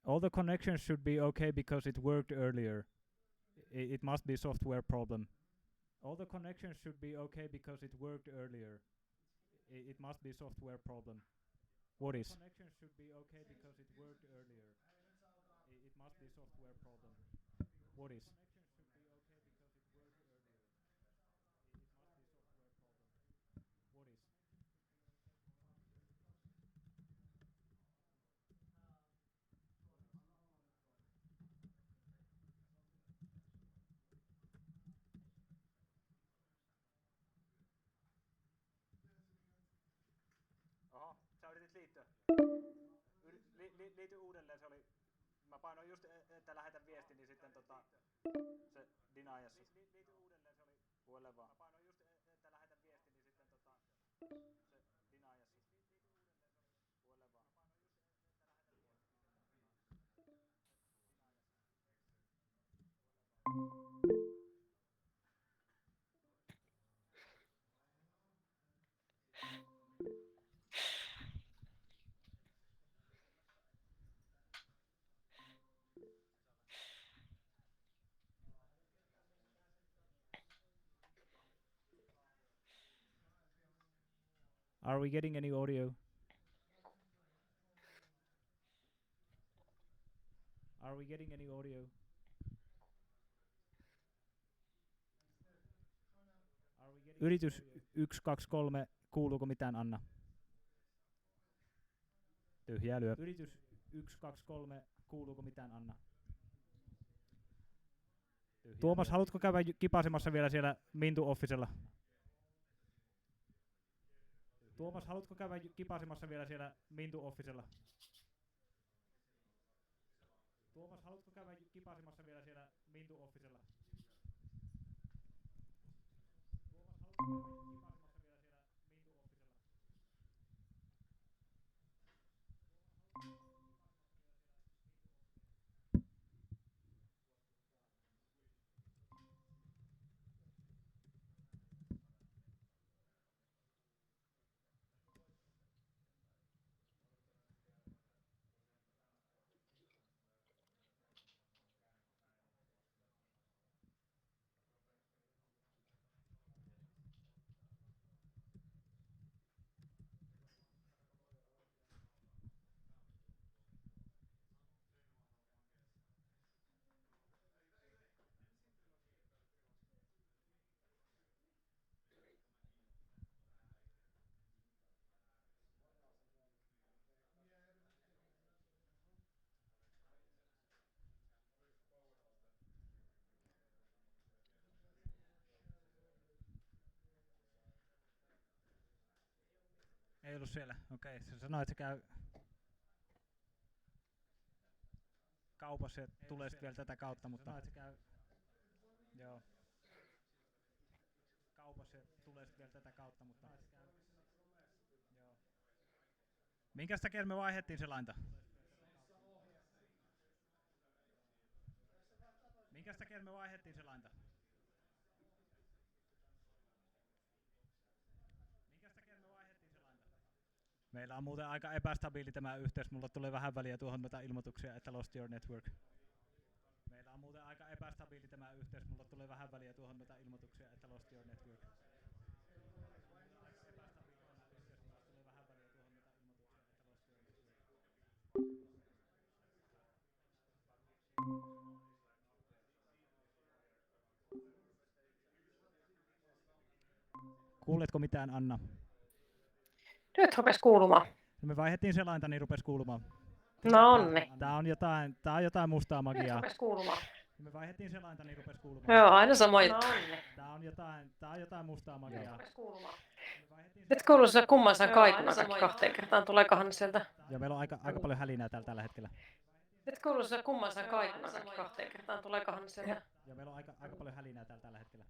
All the connections should be okay because it worked earlier. It must be software problem. All the connections should be okay because it worked earlier. It must be software problem. What is? Connections should be okay because it worked earlier. It must be software problem. What is? Connections should be okay because it worked earlier. It must be software problem. What is? Oho, sä yritit liittyä. Liity uudelleen, se oli... Mä painoin just, että lähetän viesti, niin sitten se denias sut. Liity uudelleen, se oli... Kuole vaan. Mä painoin just, että lähetän viesti, niin sitten se denias sut. Kuole vaan. Are we getting any audio? Are we getting any audio? Yritys 1, 2, 3. Kuuluuko mitään, Anna? Tyhjää lyö. Yritys 1, 2, 3. Kuuluuko mitään, Anna? Tyhjää Tuomas, lyö. Haluatko käydä kipasemassa vielä siellä Mintu Officella? Tuomas, haluatko käydä kipasemassa vielä siellä Mintu Officella? Tuomas, haluatko käydä kipasemassa vielä siellä Mintu Officella? Tuomas, haluatko käydä kipasemassa vielä siellä Mintu Officella? Ei ollut siellä. Okei, se sanoi, että se käy kaupassa ja tulee sitten vielä tätä kautta, mutta... Sanoi, että se käy... Joo. Kaupassa ja tulee sitten vielä tätä kautta, mutta... Joo. Minkäs takia me vaihdettiin se lainta? Minkäs takia me vaihdettiin se lainta? Minkäs takia me vaihdettiin se lainta? Meillä on muuten aika epästabiili tämä yhteys. Mulla tulee vähän väliä tuohon noita ilmoituksia, että lost your network. Meillä on muuten aika epästabiili tämä yhteys. Mulla tulee vähän väliä tuohon noita ilmoituksia, että lost your network. Kuuletko mitään, Anna? Nyt rupes kuulumaan. Me vaihdettiin se lainta, niin rupes kuulumaan. No onni. Tää on jotain mustaa magiaa. Nyt rupes kuulumaan. Me vaihdettiin se lainta, niin rupes kuulumaan. Joo, aina sama juttu. No onni. Tää on jotain mustaa magiaa. Nyt rupes kuulumaan. Nyt kuuluu se kummansa kaikuna kahteen kertaan. Tuleekohan sieltä? Joo, meillä on aika paljon hälinää tällä hetkellä. Nyt kuuluu se kummansa kaikuna kahteen kertaan. Tuleekohan sieltä? Joo, meillä on aika paljon hälinää tällä hetkellä.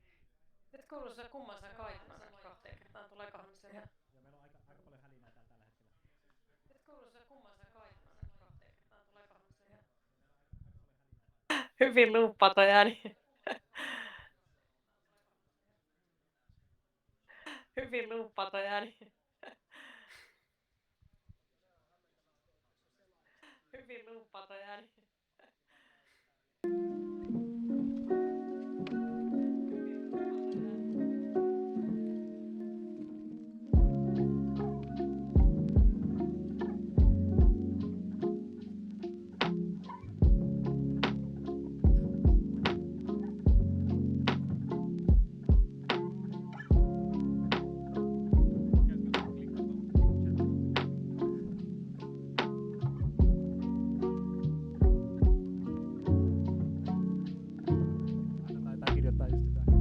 Nyt kuuluu se kummansa kaikuna kahteen kertaan. Tuleekohan sieltä? Joo, meillä on aika paljon hälinää tällä hetkellä. Nyt kuuluu se kummansa kaikuna kahteen kertaan. Tuleekohan sieltä? Hyvin luuppato ääni. Hyvin luuppato ääni. Hyvin luupaa toi ääni. Taitaa kirjoittaa just jotain.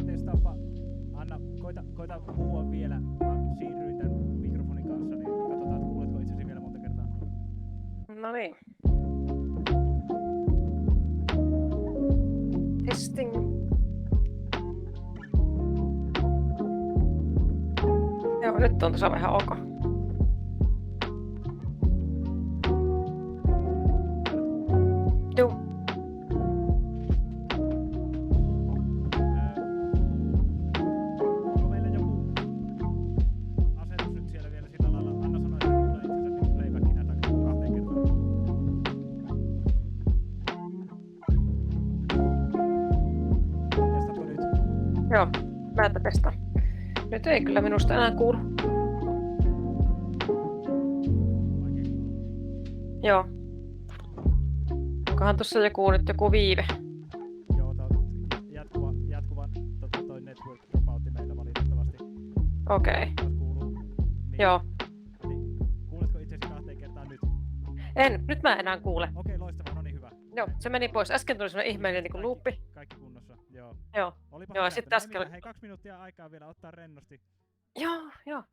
Testaappa. Anna, koita puhua vielä. Mä siirryin tän mikrofonin kanssa, niin katsotaan, että kuuletko itsesi vielä monta kertaa. No niin. Testing. Joo, nyt on tuossa vähän ok. Joo. Onko meillä joku asetus nyt siellä vielä sillä lailla? Anna sanoa, että kuulee itsensä niin playbackina tai kahteen kertaan. Testatko nyt? Joo, mä testaan. Nyt ei kyllä minusta enää kuulu. Vaikea kuulla. Joo. Onkohan tuossa joku viive? Joo, tää on jatkuvan toi network dropoutti meillä valitettavasti. Okei. Taas kuuluu. Niin, Joo. niin, kuuletko itsesi kahteen kertaan nyt? Nyt mä enää kuule. Okei, loistavaa, no niin hyvä. Joo, se meni pois. Äsken tuli semmonen ihmeellinen niinku luuppi. Kaikki kunnossa, joo. Joo. Olipa Joo, hyvä, sit että no ei äsken mitään. oli- Hei, 2 minuuttia aikaa vielä ottaa rennosti. Joo.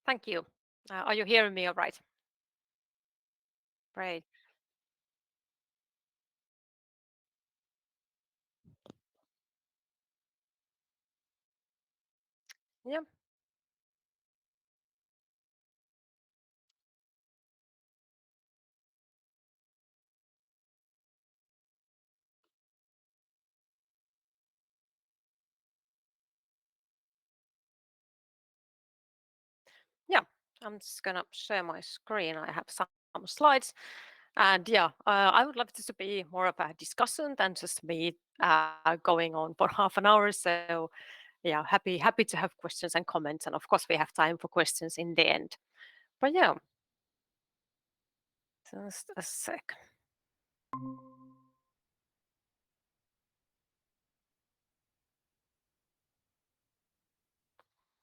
Thank you. Are you hearing me all right? Great. Yeah. Yeah. I'm just gonna share my screen. I have some slides, and yeah, I would love this to be more of a discussion than just me going on for half an hour. So yeah, happy to have questions and comments, and of course we have time for questions in the end. But yeah, just a sec.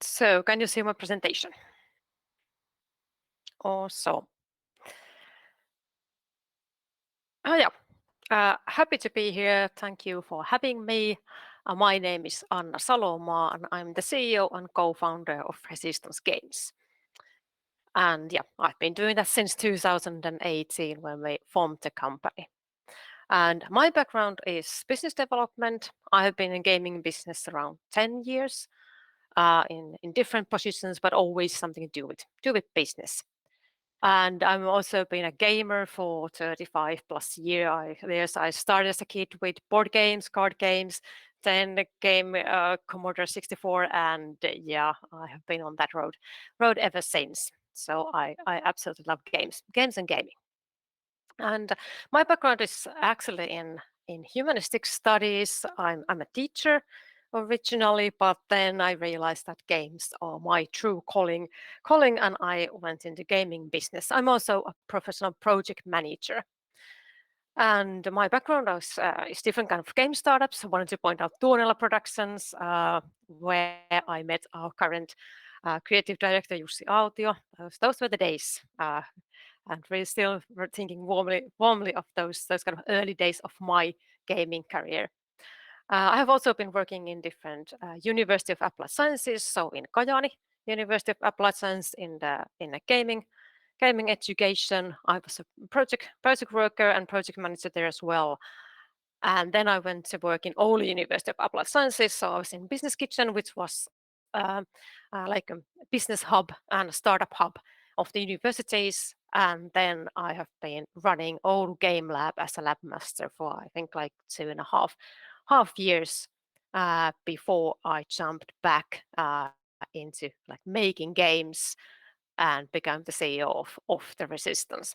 So can you see my presentation? Also, oh yeah, happy to be here. Thank you for having me. My name is Anna Salomaa, and I'm the CEO and co-founder of Resistance Games. And yeah, I've been doing that since 2018 when we formed the company. And my background is business development. I have been in gaming business around 10 years in different positions, but always something to do with business. And I'm also been a gamer for 35 plus years. I started as a kid with board games, card games, then came Commodore 64, and yeah, I have been on that road ever since. So I absolutely love games and gaming. And my background is actually in humanistic studies. I'm a teacher originally, but then I realized that games are my true calling, and I went into gaming business. I'm also a professional project manager. And my background is different kind of game startups. I wanted to point out Tuonela Productions, where I met our current creative director, Jussi Autio. Those were the days. And we're still we're thinking warmly of those kind of early days of my gaming career. I have also been working in different University of Applied Sciences, so in Kajaani University of Applied Science in a gaming education. I was a project worker and project manager there as well. And then I went to work in Oulu University of Applied Sciences. So I was in Business Kitchen, which was um, like a business hub and a startup hub of the universities. And then I have been running Oulu Game Lab as a lab master for I think like 2.5 years before I jumped back into like making games and become the CEO of the Resistance.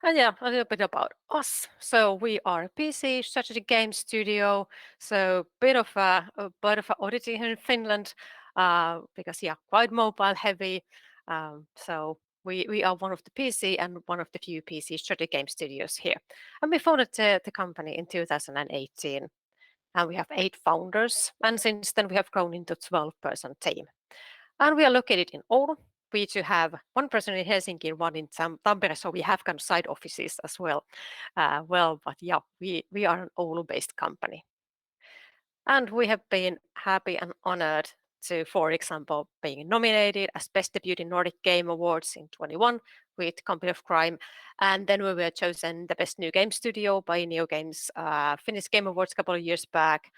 And yeah, a little bit about us. So we are a PC strategy game studio. So bit of a oddity here in Finland, because yeah, quite mobile heavy. So we are one of the PC and one of the few PC strategy game studios here. And we founded the company in 2018. And we have 8 founders. And since then we have grown into 12-person team. And we are located in Oulu. We do have one person in Helsinki and one in Tampere, so we have kind of side offices as well. But yeah, we are an Oulu-based company. And we have been happy and honored to, for example, being nominated as Best Debut in Nordic Game Awards in 21 with Company of Crime. And then we were chosen the Best New Game Studio by Neo Games Finnish Game Awards a couple of years back.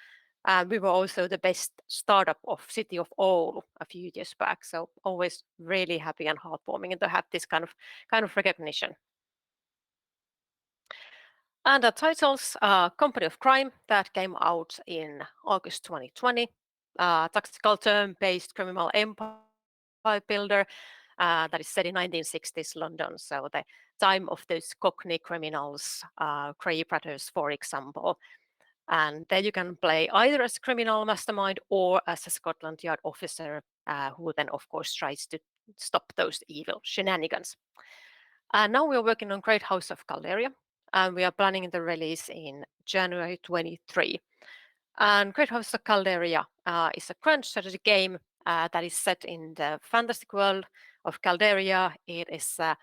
And we were also the best startup of City of Oulu a few years back. So always really happy and heartwarming to have this kind of recognition. And the titles Company of Crime, that came out in August 2020. Tactical term-based criminal empire builder that is set in 1960s London. So the time of those Cockney criminals, Grey Brothers, for example. And there you can play either as a criminal mastermind or as a Scotland Yard officer who then, of course, tries to stop those evil shenanigans. And now we're working on Great House of Calderia, and we are planning the release in January 23. And Great House of Calderia is a grand strategy game that is set in the fantastic world of Calderia. It is a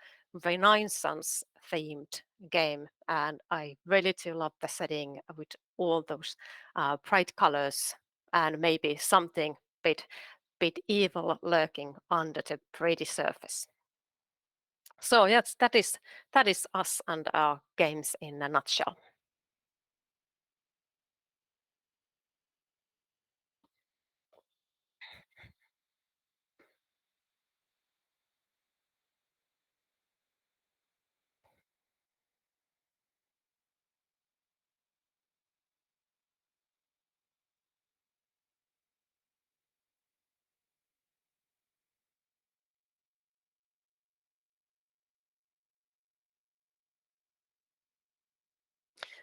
Renaissance themed game, and I really do love the setting with all those bright colors and maybe something bit bit evil lurking under the pretty surface. So yes, that is us and our games in a nutshell.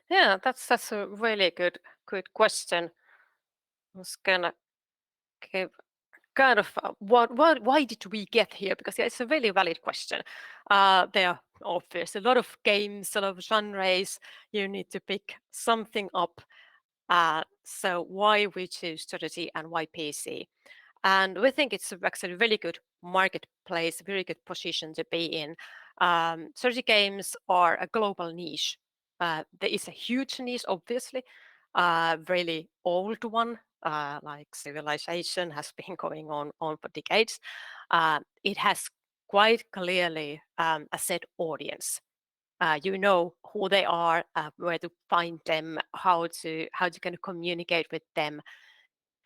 Yeah, that's a really good question. I was gonna give kind of what why did we get here? Because yeah, it's a really valid question. There are obvious a lot of games, a lot of genres. You need to pick something up. So why we choose strategy and why PC? And we think it's actually a really good marketplace, a very good position to be in. Strategy games are a global niche. There is a huge niche, obviously, really old one, like civilization has been going on for decades. It has quite clearly a set audience. You know who they are, where to find them, how to kind of communicate with them,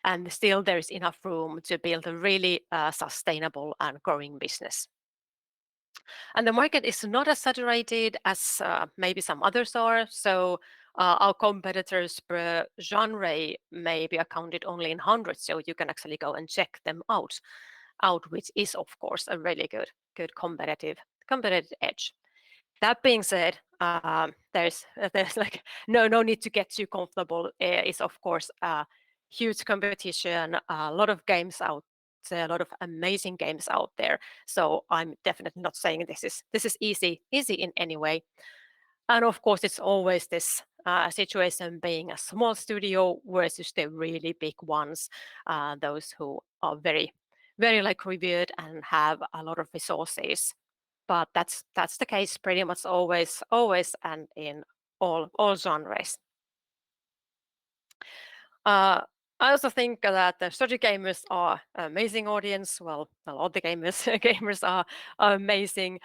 and still there's enough room to build a really sustainable and growing business. And the market is not as saturated as maybe some others are. So our competitors per genre may be accounted only in hundreds. So you can actually go and check them out, which is of course a really good competitive edge. That being said, there's like no need to get too comfortable. It's of course huge competition, a lot of games out there, a lot of amazing games out there. So I'm definitely not saying this is easy in any way. And of course, it's always this situation being a small studio versus the really big ones, those who are very like revered and have a lot of resources. But that's the case pretty much always and in all genres. Uh, I also think that the strategy gamers are an amazing audience. Well, all the gamers gamers are amazing.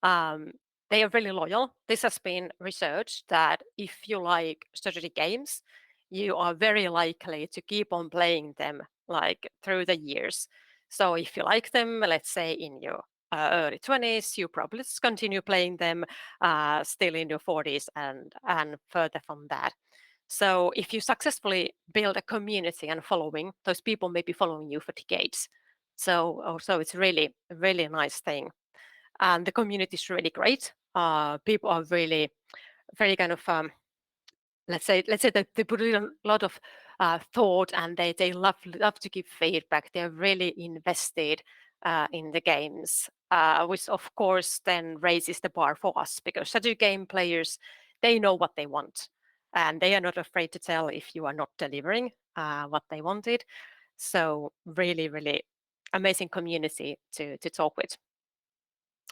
Um, they are really loyal. This has been researched that if you like strategy games, you are very likely to keep on playing them like through the years. So if you like them, let's say in your early 20s, you probably just continue playing them still in your 40s and further from that. So if you successfully build a community and following, those people may be following you for decades. So it's really a nice thing. And the community is really great. People are really very kind of let's say that they put in a lot of thought and they love to give feedback. They're really invested in the games, which of course then raises the bar for us because strategy game players, they know what they want and they are not afraid to tell if you are not delivering what they wanted. So really amazing community to talk with.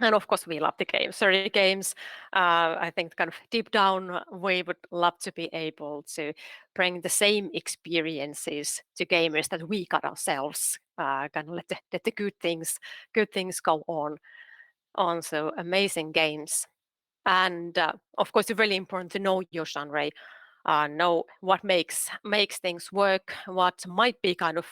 And of course, we love the games. Sorry, games. I think kind of deep down, we would love to be able to bring the same experiences to gamers that we got ourselves. Kind of let the good things go on. So amazing games. And of course, it's really important to know your genre, know what makes things work, what might be kind of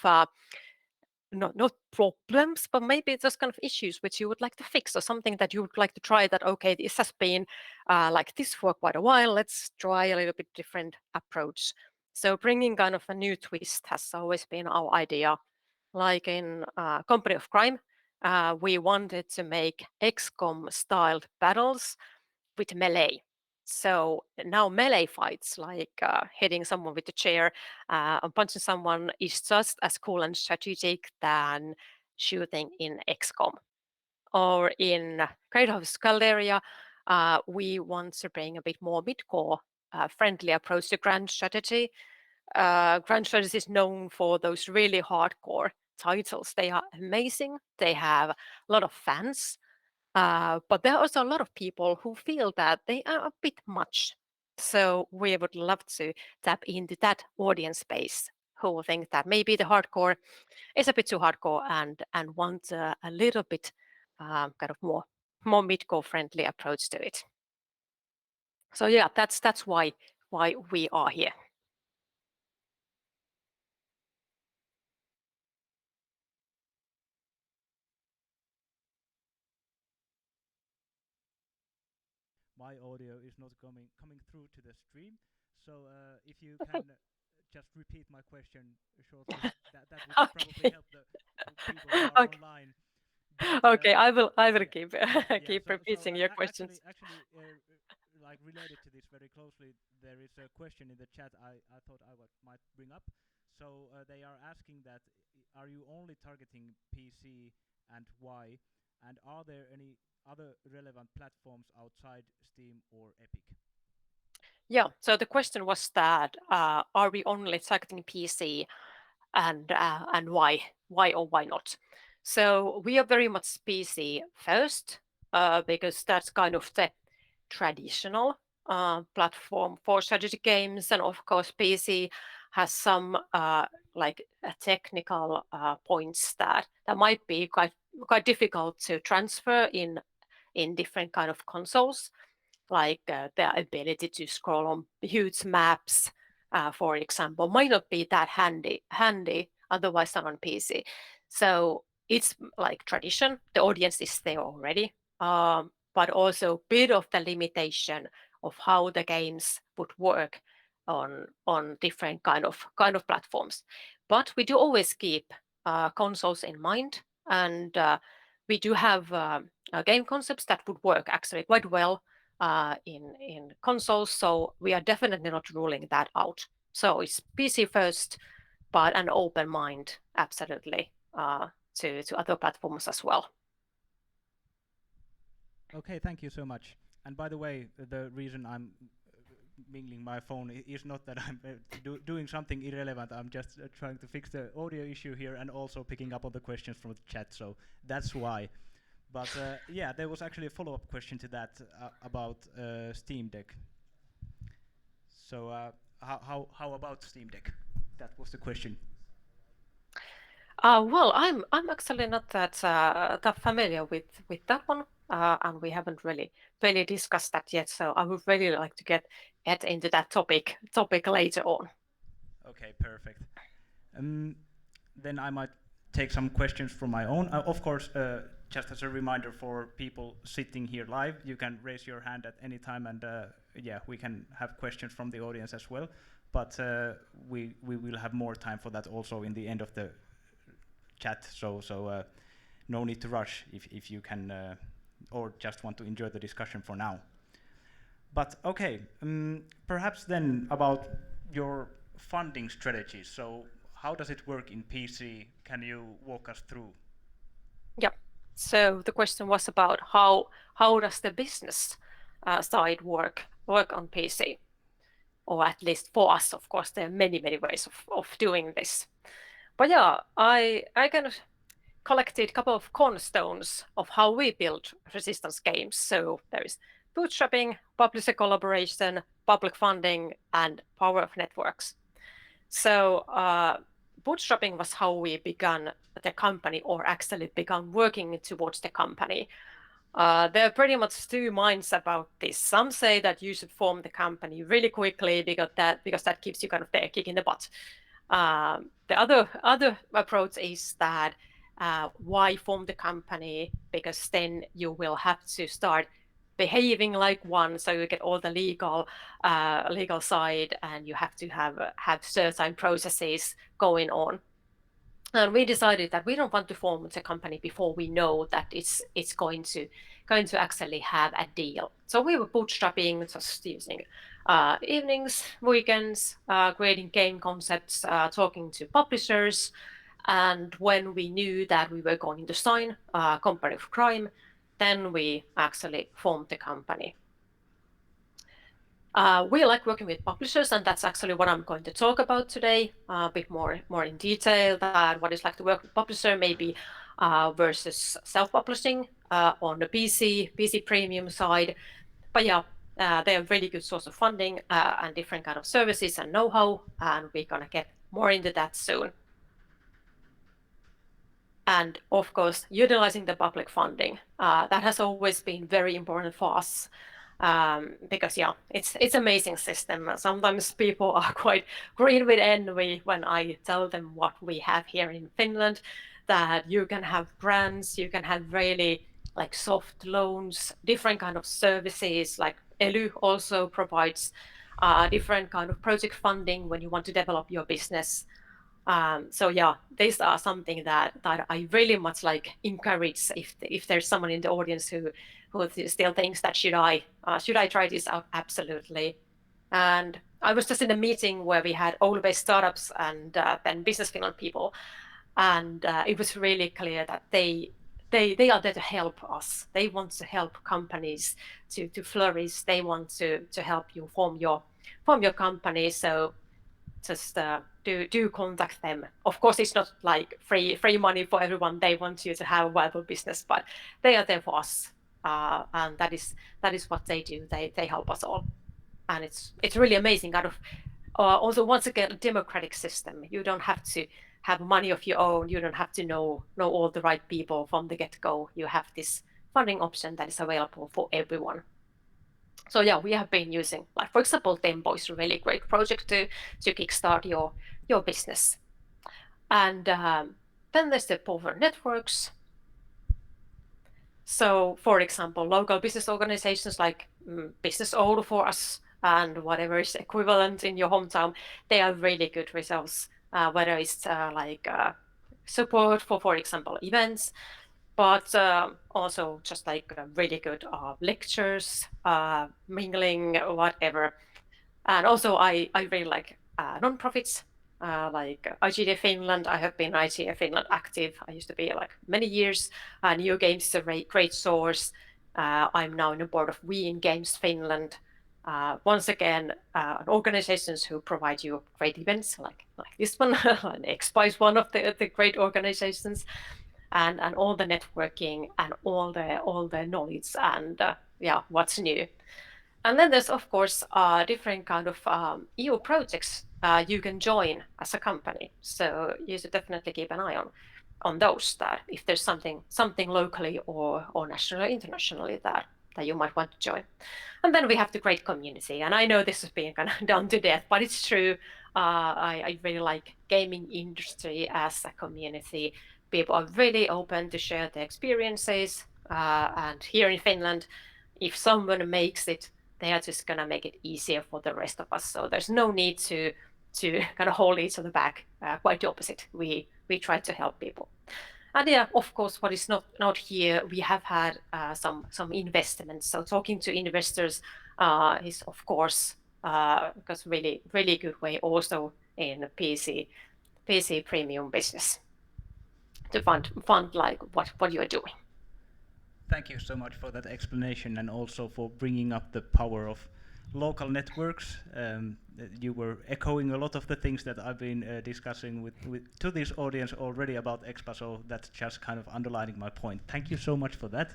not problems, but maybe just kind of issues which you would like to fix or something that you would like to try that, okay, this has been like this for quite a while. Let's try a little bit different approach. So bringing kind of a new twist has always been our idea. Like in Company of Crime, we wanted to make XCOM styled battles with melee. So now melee fights, like hitting someone with a chair and punching someone, is just as cool and strategic than shooting in XCOM. Or in Great House Calderia, we want to bring a bit more mid-core friendly approach to grand strategy. Grand strategy is known for those really hardcore titles. They are amazing. They have a lot of fans, but there are also a lot of people who feel that they are a bit much. So we would love to tap into that audience base who think that maybe the hardcore is a bit too hardcore and want a little bit kind of more mid-core friendly approach to it. So yeah, that's why we are here. My audio is not coming through to the stream. So if you Okay. can just repeat my question shortly, that would probably Okay. help the people who are Okay. online. But Okay. I will yeah, keep yeah. keep repeating your questions. Like related to this very closely, there is a question in the chat. I thought might bring up. So they are asking that are you only targeting PC and why? And are there any other relevant platforms outside Steam or Epic? Yeah. So the question was that are we only targeting PC and why or why not? So we are very much PC first because that's kind of the traditional platform for strategy games, and of course PC has some like technical points that might be quite difficult to transfer in different kind of consoles, like the ability to scroll on huge maps, for example, might not be that handy otherwise than on PC. So it's like tradition. The audience is there already, but also a bit of the limitation of how the games would work on different kind of platforms. But we do always keep consoles in mind, and we do have game concepts that would work actually quite well in consoles. So we are definitely not ruling that out. So it's PC first, but an open mind, absolutely, to other platforms as well. Okay, thank you so much. And by the way, the reason I'm mingling my phone is not that I'm doing something irrelevant. I'm just trying to fix the audio issue here and also picking up on the questions from the chat. So that's why. But yeah, there was actually a follow-up question to that about Steam Deck. So how about Steam Deck? That was the question. Well, I'm actually not that familiar with that one, and we haven't really discussed that yet. So I would really like to get into that topic later on. Okay, perfect. Um, then I might take some questions from my own. Of course, just as a reminder for people sitting here live, you can raise your hand at any time, and yeah, we can have questions from the audience as well. But we will have more time for that also in the end of the chat. So no need to rush if you can or just want to enjoy the discussion for now. But okay, perhaps then about your funding strategy. So how does it work in PC? Can you walk us through? Yeah. So the question was about how does the business side work on PC, or at least for us, of course, there are many ways of doing this. But yeah, I kind of collected a couple of cornerstones of how we build resistance games. So there is bootstrapping, publisher collaboration, public funding, and power of networks. So bootstrapping was how we began the company, or actually began working towards the company. There are pretty much two minds about this. Some say that you should form the company really quickly because that keeps you kind of there, kicking the butt. The other approach is that why form the company? Because then you will have to start behaving like one, so you get all the legal side, and you have to have certain processes going on. And we decided that we don't want to form the company before we know that it's going to actually have a deal. So we were bootstrapping, just using evenings, weekends, creating game concepts, talking to publishers. And when we knew that we were going to sign comparative crime, then we actually formed the company. We like working with publishers, and that's actually what I'm going to talk about today, a bit more in detail, that what it's like to work with publisher, maybe versus self-publishing on the PC premium side. But yeah, they're a really good source of funding and different kind of services and know-how, and we're gonna more into that soon. And of course, utilizing the public funding. That has always been very important for us. Because yeah, it's amazing system. Sometimes people are quite green with envy when I tell them what we have here in Finland, that you can have grants, you can have really like soft loans, different kind of services. Like ELY also provides different kind of project funding when you want to develop your business. So yeah, these are something that I really much like encourage. If there's someone in the audience who still thinks that should I try this out? Absolutely. And I was just in a meeting where we had Oulu-based startups and then Business Finland people, and it was really clear that they are there to help us. They want to help companies to flourish. They want to help you form your company. So just do contact them. Of course, it's not like free money for everyone. They want you to have a viable business, but they are there for us, and that is what they do. They help us all, and it's really amazing. Out of also once again a democratic system. You don't have to have money of your own. You don't have to know all the right people from the get go. You have this funding option that is available for everyone. So yeah, we have been using, like for example, Tempo is a really great project to kickstart your business. And then there's the Power Networks. So for example, local business organizations like Business Oulu for us and whatever is equivalent in your hometown, they are really good results. Whether it's support for example, events, but also just like really good lectures, mingling, whatever. And also, I really like non-profits, like IGD Finland. I have been IGD Finland active. I used to be like many years. New Games is a great source. I'm now in the board of We in Games Finland. Once again, organizations who provide you great events like this one. And Expa is one of the great organizations, and all the networking and all the knowledge and yeah, what's new. And then there's of course different kind of EU projects you can join as a company. So you should definitely keep an eye on those, that if there's something locally or nationally or internationally that you might want to join. And then we have the great community. And I know this is being kind of done to death, but it's true. I really like gaming industry as a community. People are really open to share their experiences. And here in Finland, if someone makes it, they are just gonna make it easier for the rest of us. So there's no need to kind of hold each other back. Quite the opposite. We try to help people. And yeah, of course, what is not here, we have had some investments. So talking to investors is of course because really good way also in PC premium business to fund like what you're doing. Thank you so much for that explanation and also for bringing up the power of local networks. You were echoing a lot of the things that I've been discussing to this audience already about Expa, so that's just kind of underlining my point. Thank you so much for that.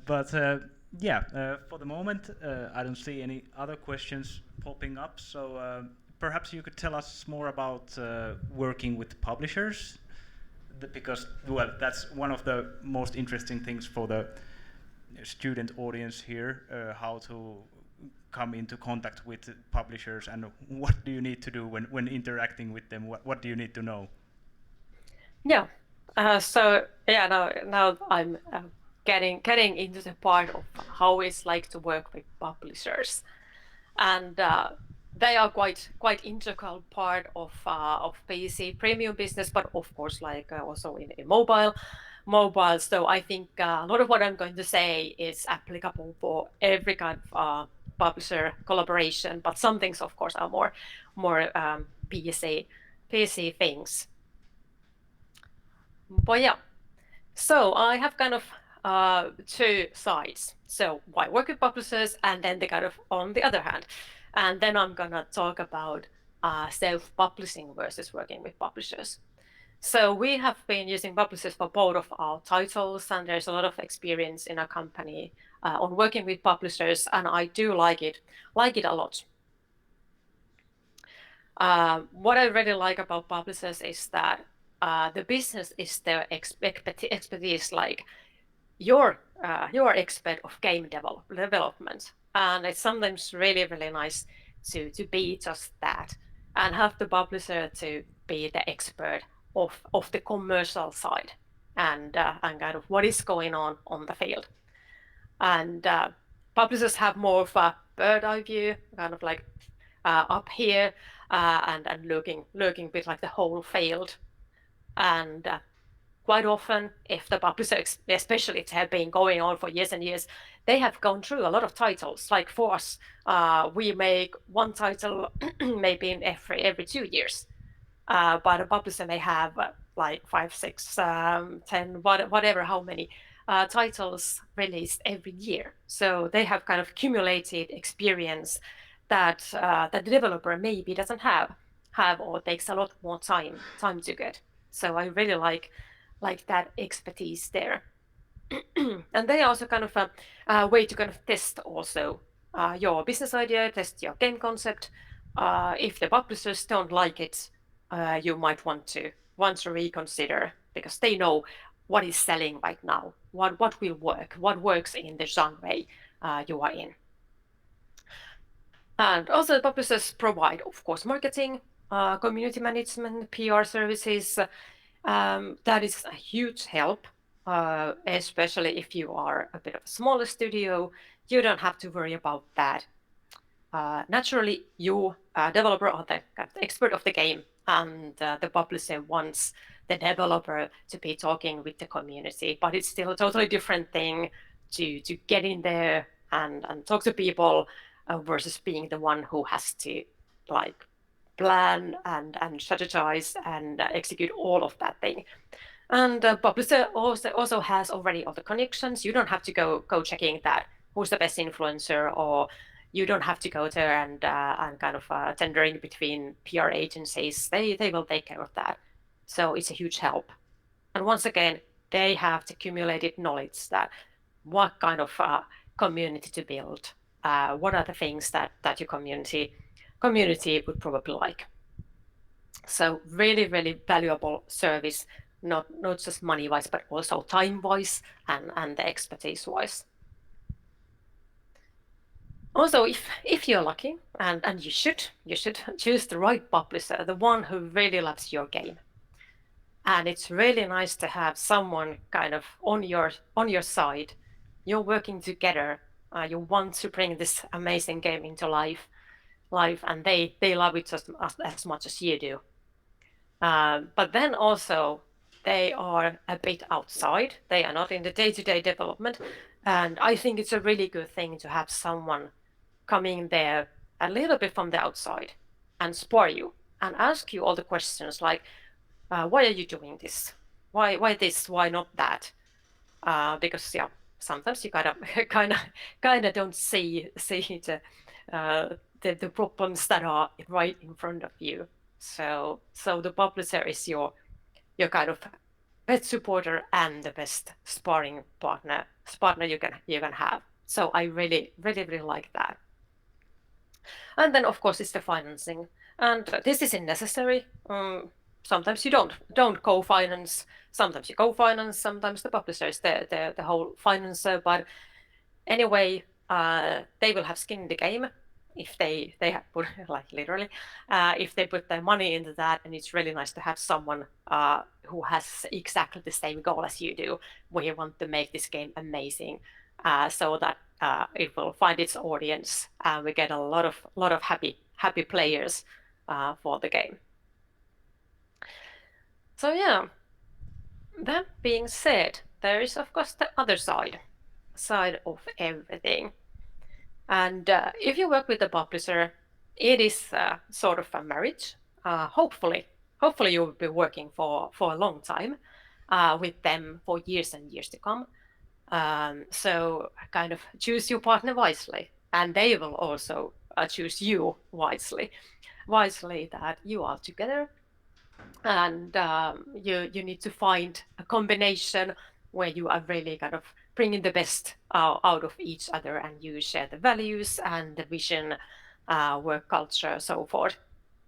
For the moment, I don't see any other questions popping up, so perhaps you could tell us more about working with publishers, because well, that's one of the most interesting things for the student audience here, how to come into contact with publishers and what do you need to do when interacting with them, what do you need to know? Yeah. So yeah, now I'm getting into the part of how it's like to work with publishers, and they are quite integral part of PC premium business, but of course like also in mobile. So I think a lot of what I'm going to say is applicable for every kind of publisher collaboration, but some things of course are more PC things. But yeah, so I have kind of two sides. So why work with publishers, and then the kind of on the other hand, and then I'm gonna talk about self-publishing versus working with publishers. So we have been using publishers for both of our titles, and there's a lot of experience in our company on working with publishers, and I do like it a lot. What I really like about publishers is that the business is their expertise. Like you're expert of game development, and it's sometimes really nice to be just that and have the publisher to be the expert of the commercial side and kind of what is going on the field. And publishers have more of a bird eye view, kind of like up here and looking a bit like the whole field. And quite often, if the publisher, especially if they have been going on for years and years, they have gone through a lot of titles. Like for us, we make one title maybe in every 2 years. But a publisher may have like 5, 6, 10, whatever, how many titles released every year. So they have kind of accumulated experience that the developer maybe doesn't have or takes a lot more time to get. So I really like that expertise there. And they also kind of a way to kind of test also your business idea, test your game concept. If the publishers don't like it, you might want to reconsider because they know what is selling right now, what will work, what works in the genre you are in. And also the publishers provide, of course, marketing, community management, PR services. That is a huge help, especially if you are a bit of a smaller studio. You don't have to worry about that. Naturally, you, developer, are the kind of expert of the game, and the publisher wants the developer to be talking with the community. But it's still a totally different thing to get in there and talk to people versus being the one who has to like plan and strategize and execute all of that thing. And publisher also has already all the connections. You don't have to go checking that who's the best influencer, or you don't have to go there and kind of tendering between PR agencies. They will take care of that. So it's a huge help. And once again, they have the accumulated knowledge that what kind of community to build, what are the things that your community would probably like. So really valuable service, not just money wise, but also time wise and the expertise wise. Also, if you're lucky, and you should choose the right publisher, the one who really loves your game. And it's really nice to have someone kind of on your side. You're working together. You want to bring this amazing game into life, and they love it just as much as you do. But then also they are a bit outside. They are not in the day-to-day development, and I think it's a really good thing to have someone coming there a little bit from the outside and spar you and ask you all the questions like, why are you doing this? Why this? Why not that? Because yeah, sometimes you kind of don't see the problems that are right in front of you. So the publisher is your kind of best supporter and the best sparring partner you can have. So I really like that. And then of course it's the financing, and this isn't necessary. Sometimes you don't co-finance. Sometimes you co-finance. Sometimes the publisher is the whole financer. But anyway, they will have skin in the game if they have put like literally if they put their money into that. And it's really nice to have someone who has exactly the same goal as you do. We want to make this game amazing, so that it will find its audience, and we get a lot of happy players for the game. So yeah, that being said, there is of course the other side of everything. And if you work with a publisher, it is sort of a marriage. Hopefully you will be working for a long time with them for years and years to come. So kind of choose your partner wisely, and they will also choose you wisely that you are together, and you need to find a combination where you are really kind of bringing the best out of each other, and you share the values and the vision, work culture, so forth.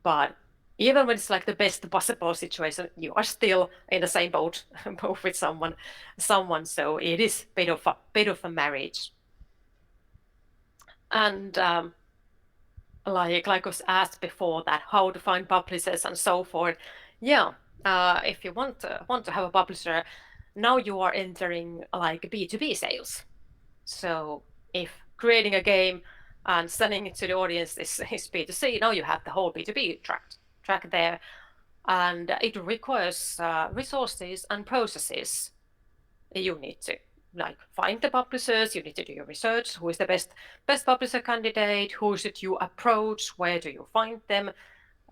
But even when it's like the best possible situation, you are still in the same boat, both with someone. So it is bit of a marriage. And like was asked before, that how to find publishers and so forth. Yeah, if you want to have a publisher, now you are entering like B2B sales. So if creating a game and sending it to the audience is B2C, now you have the whole B2B track there, and it requires resources and processes. You need to like find the publishers, you need to do your research, who is the best publisher candidate, who should you approach, where do you find them.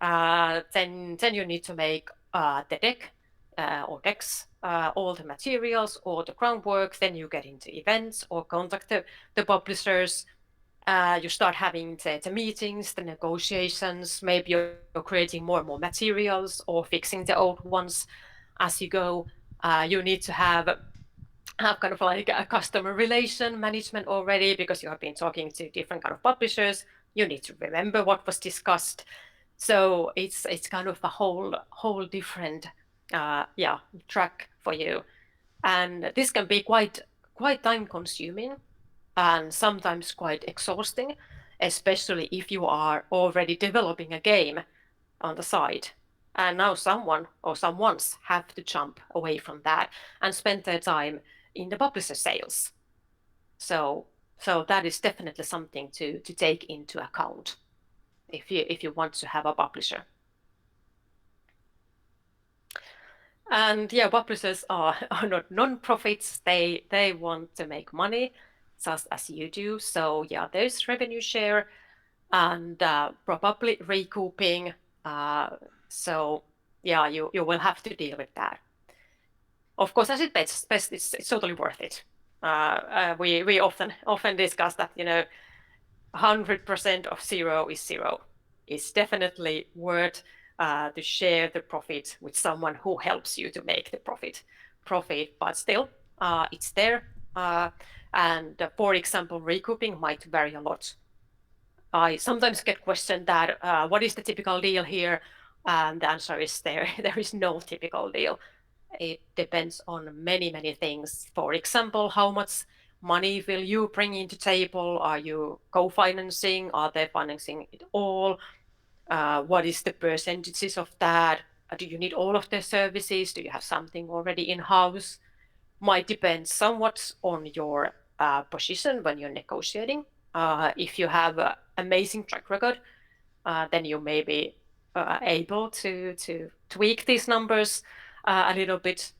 Then you need to make the deck or decks, all the materials, all the groundwork. Then you get into events or contact the publishers. You start having the meetings, the negotiations. Maybe you're creating more and more materials or fixing the old ones as you go. You need to have kind of like a customer relation management already, because you have been talking to different kind of publishers. You need to remember what was discussed. So it's kind of a whole different track for you, and this can be quite time consuming and sometimes quite exhausting, especially if you are already developing a game on the side. And now someone or someone's have to jump away from that and spend their time in the publisher sales. So that is definitely something to take into account if you want to have a publisher. And yeah, publishers are not non-profits. They want to make money just as you do. So yeah, there's revenue share and probably recouping. So yeah, you will have to deal with that. Of course, as it's best, it's totally worth it. We often discuss that 100% of zero is zero. It's definitely worth to share the profit with someone who helps you to make the profit. But still, it's there. And for example, recouping might vary a lot. I sometimes get questioned that what is the typical deal here? And the answer is there is no typical deal. It depends on many things. For example, how much money will you bring into table? Are you co-financing? Are they financing it all? What is the percentages of that? Do you need all of their services? Do you have something already in-house? Might depend somewhat on your position when you're negotiating. If you have an amazing track record, then you may be able to tweak these numbers a little bit.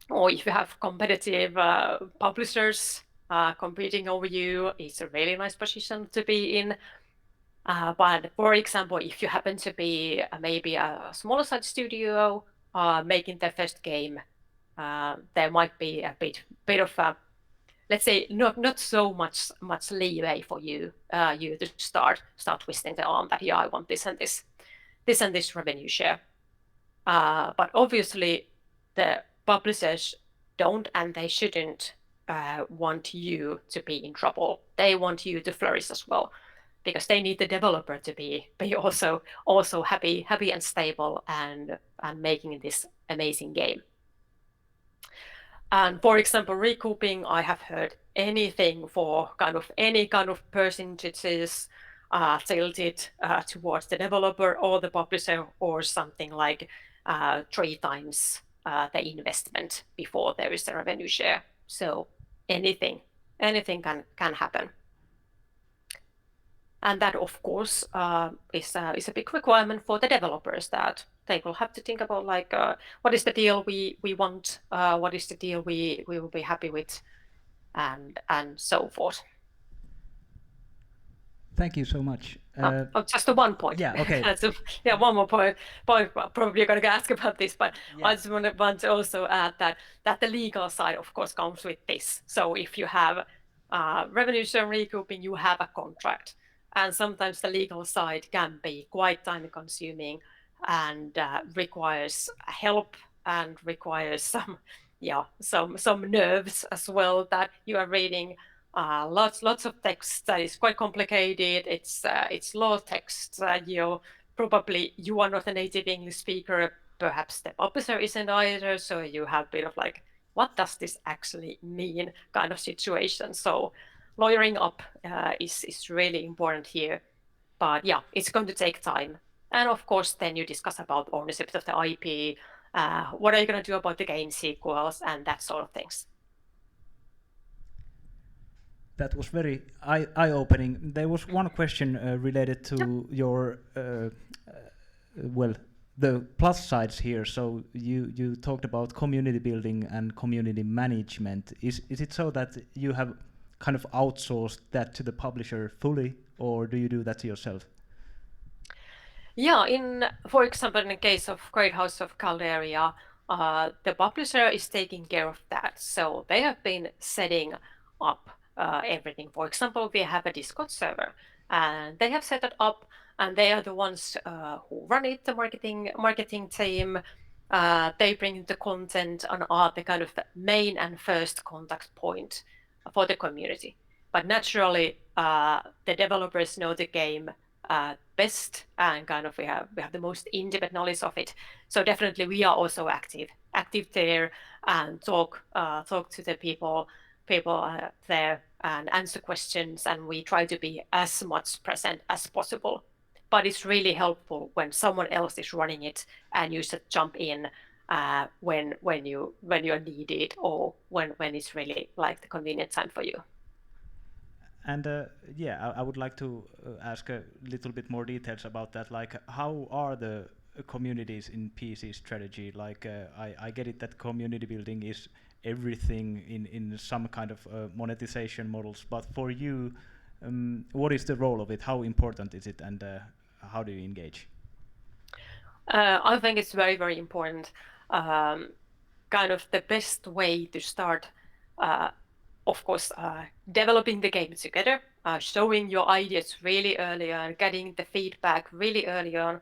Or if you have competitive publishers competing over you, it's a really nice position to be in. But for example, if you happen to be maybe a smaller size studio making their first game, there might be a bit of a, let's say, not so much leeway for you to start twisting the arm that yeah, I want this and this revenue share. But obviously, the publishers don't and they shouldn't want you to be in trouble. They want you to flourish as well, because they need the developer to be also happy and stable and making this amazing game. And for example, recouping, I have heard anything for any kind of percentages tilted towards the developer or the publisher, or something like 3 times the investment before there is a revenue share. So anything can happen. And that, of course, is a big requirement for the developers, that they will have to think about like what is the deal we want, what is the deal we will be happy with, and so forth. Thank you so much. Just a one point. Yeah, okay. Yeah, one more point. Probably you're going to ask about this, but Yeah. I just want to also add that the legal side, of course, comes with this. So if you have revenue share recouping, you have a contract, and sometimes the legal side can be quite time consuming and requires help and requires some nerves as well, that you are reading lots of text that is quite complicated. It's law text. probably you are not a native English speaker, perhaps the publisher isn't either, so you have a bit of like, what does this actually mean kind of situation. So lawyering up is really important here. But yeah, it's going to take time. And of course, then you discuss about ownership of the IP, what are you going to do about the game sequels, and that sort of things. That was very eye-opening. There was one question related Yeah. to your well, the plus sides here. So you talked about community building and community management. Is it so that you have kind of outsourced that to the publisher fully, or do you do that yourself? Yeah, for example, in the case of Great House of Calderia, the publisher is taking care of that. So they have been setting up everything. For example, we have a Discord server, and they have set it up, and they are the ones who run it, the marketing team. They bring the content and are the kind of the main and first contact point for the community. But naturally, the developers know the game best, and kind of we have the most in-depth knowledge of it. So definitely we are also active there, and talk to the people there and answer questions, and we try to be as much present as possible. But it's really helpful when someone else is running it and you just jump in when you're needed, or when it's really like the convenient time for you. And yeah, I would like to ask a little bit more details about that. Like, how are the communities in PC strategy? Like, I get it that community building is everything in some kind of monetization models. But for you, what is the role of it? How important is it, and how do you engage? I think it's very, very important. Um, Kind of the best way to start, uh, of course, developing the game together, showing your ideas really early on, getting the feedback really early on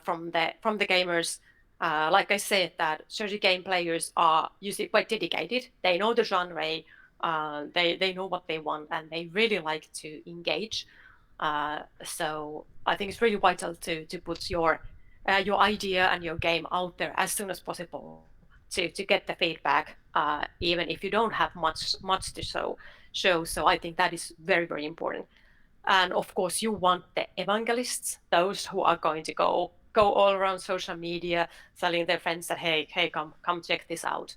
from the gamers. Like I said, that strategy game players are usually quite dedicated. They know the genre, they know what they want, and they really like to engage. So I think it's really vital to put your idea and your game out there as soon as possible to get the feedback, even if you don't have much to show. So I think that is very, very important. And of course, you want the evangelists, those who are going to go all around social media, telling their friends that hey, come check this out.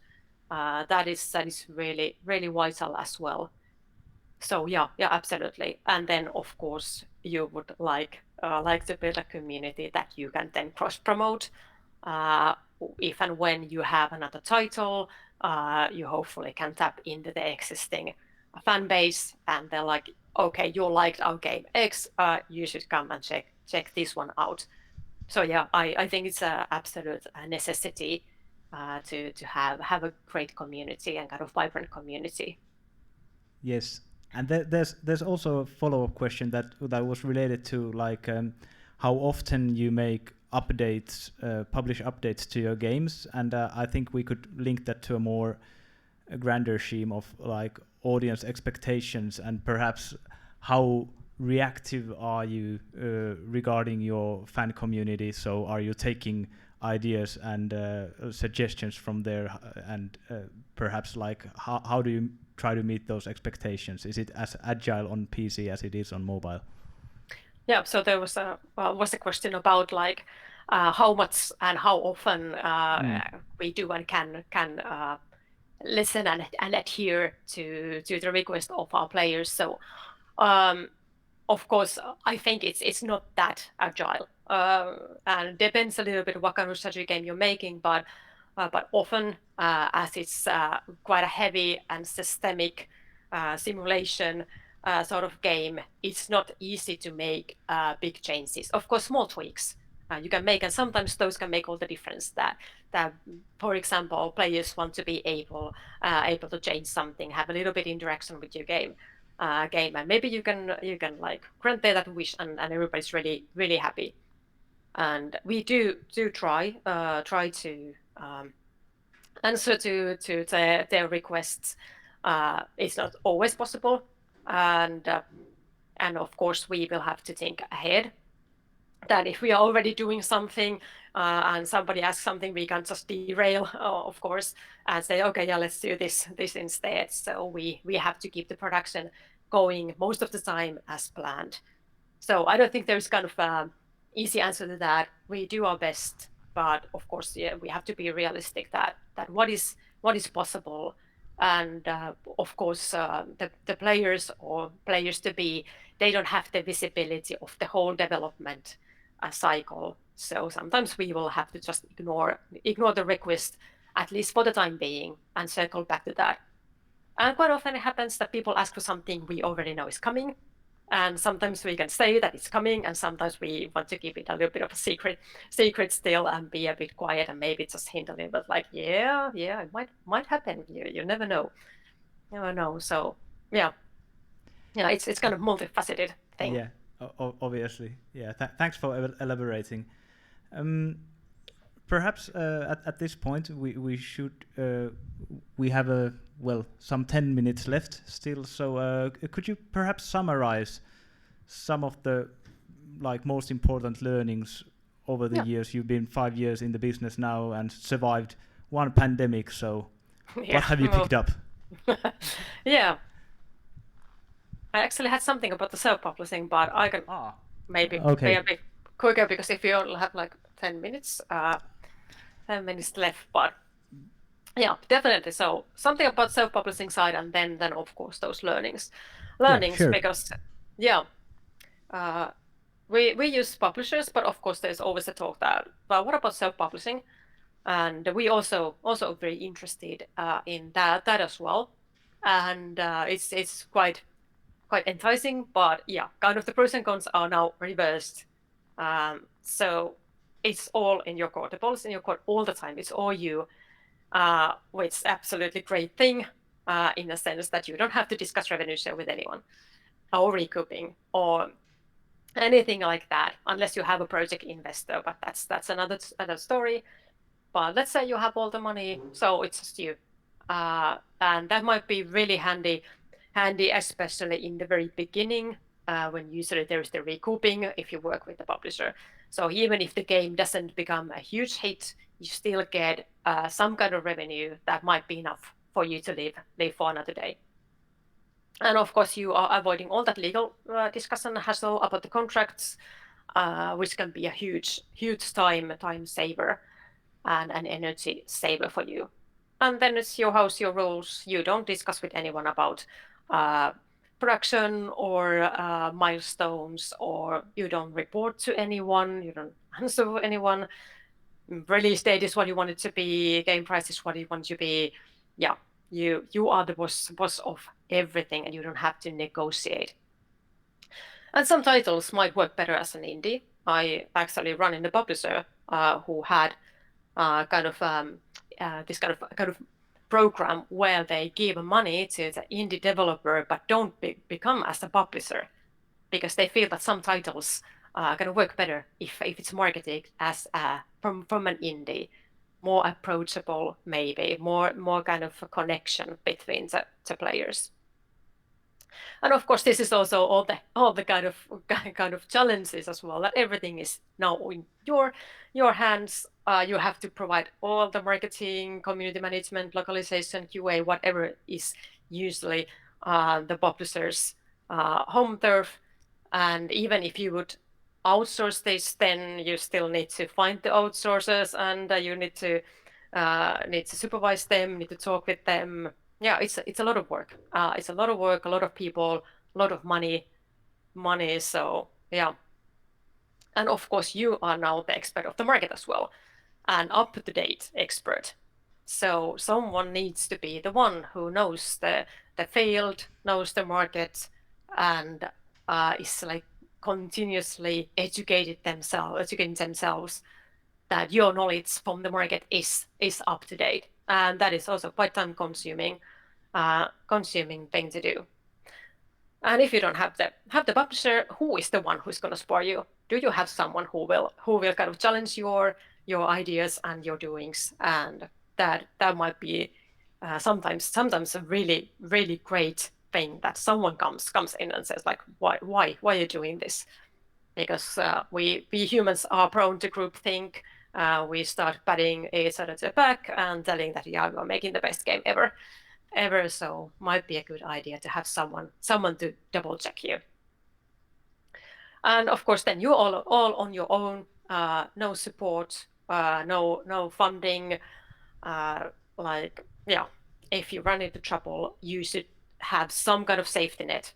That is really, really vital as well. So yeah, absolutely. And then of course you would like to build a community that you can then cross promote. Uh, if and when you have another title, you hopefully can tap into the existing fan base, and they're like, okay, you liked our game X, you should come and check this one out. So yeah, I think it's an absolute necessity to have a great community and kind of vibrant community. Yes, and there's also a follow-up question that was related to like how often you make updates, publish updates to your games, and I think we could link that to a more a grander scheme of like audience expectations, and perhaps how reactive are you regarding your fan community. So are you taking ideas and suggestions from there, and perhaps like how do you try to meet those expectations? Is it as agile on PC as it is on mobile? Yeah, so there was a question about like how much and how often Mm. we do and can listen and adhere to the request of our players. So um, of course, I think it's not that agile, and depends a little bit what kind of strategy game you're making. But often, as it's quite a heavy and systemic simulation sort of game, it's not easy to make big changes. Of course, small tweaks you can make, and sometimes those can make all the difference. That for example, players want to be able to change something, have a little bit interaction with your game, and maybe you can like grant that wish, and everybody's really, really happy. And we do try to answer to their requests. It's not always possible, and of course we will have to think ahead that if we are already doing something and somebody asks something, we can just derail, of course, and say, okay, yeah, let's do this instead. So we have to keep the production going most of the time as planned. So I don't think there's kind of an easy answer to that. We do our best, but of course, yeah, we have to be realistic that what is possible, and of course, the players or players to be, they don't have the visibility of the whole development cycle. So sometimes we will have to just ignore the request, at least for the time being, and circle back to that. And quite often it happens that people ask for something we already know is coming. And sometimes we can say that it's coming, and sometimes we want to keep it a little bit of a secret still and be a bit quiet and maybe just hint a little bit like, yeah, it might happen. You never know. Never know. So yeah, it's kind of multifaceted thing. Yeah, obviously. Yeah, thanks for elaborating. Um, Perhaps at this point we should we have some 10 minutes left still. So could you perhaps summarize some of the most important learnings over the Yeah, years? You've been 5 years in the business now and survived one pandemic. So what yeah, have you picked up? yeah. I actually had something about the self-publishing, but I can Ah, maybe be okay. a bit quicker because if you only have like 10 minutes, 10 minutes left. But yeah, definitely. So something about self-publishing side, and then of course those Yeah, learnings sure. because yeah, uh, we use publishers, but of course there's always a talk that, but what about self-publishing? And we also very interested in that as well, and it's quite enticing, but yeah, kind of the pros and cons are now reversed. So it's all in your court. The ball is in your court all the time. It's all you, which is absolutely great thing in the sense that you don't have to discuss revenue share with anyone or recouping or anything like that unless you have a project investor. But that's another story. But let's say you have all the money, so it's just you, and that might be really handy, especially in the very beginning, when usually there's the recouping if you work with the publisher. So even if the game doesn't become a huge hit, you still get some kind of revenue that might be enough for you to live for another day. And of course, you are avoiding all that legal discussion hassle about the contracts, which can be a huge time saver and an energy saver for you. And then it's your house, your rules. You don't discuss with anyone about uh, production or milestones, or you don't report to anyone. You don't answer to anyone. Release date is what you want it to be. Game price is what you want it to be. Yeah, you are the boss of everything, and you don't have to negotiate. And some titles might work better as an indie. I actually run in a publisher who had this kind of program where they give money to the indie developer but don't become as a publisher because they feel that some titles kind of work better if it's marketed as from an indie, more approachable, maybe more kind of a connection between the players. And of course, this is also all the kind of challenges as well. That everything is now in your hands. You have to provide all the marketing, community management, localization, QA, whatever is usually the publisher's home turf. And even if you would outsource this, then you still need to find the outsourcers, and you need to supervise them, need to talk with them. Yeah, it's a lot of work. It's a lot of work, a lot of people, a lot of money. So yeah, and of course you are now the expert of the market as well, an up-to-date expert. So someone needs to be the one who knows the field, knows the market, and is like continuously educating themselves that your knowledge from the market is up to date, and that is also quite time consuming thing to do. And if you don't have the publisher, who is the one who's going to support you? Do you have someone who will kind of challenge your ideas and your doings? And that might be sometimes a really great thing that someone comes in and says like, why are you doing this? because we humans are prone to groupthink. We start patting each other to the back and telling that yeah, we're making the best game ever. So might be a good idea to have someone to double check you. And of course, then you all on your own, no support, no funding. Like yeah, if you run into trouble, you should have some kind of safety net.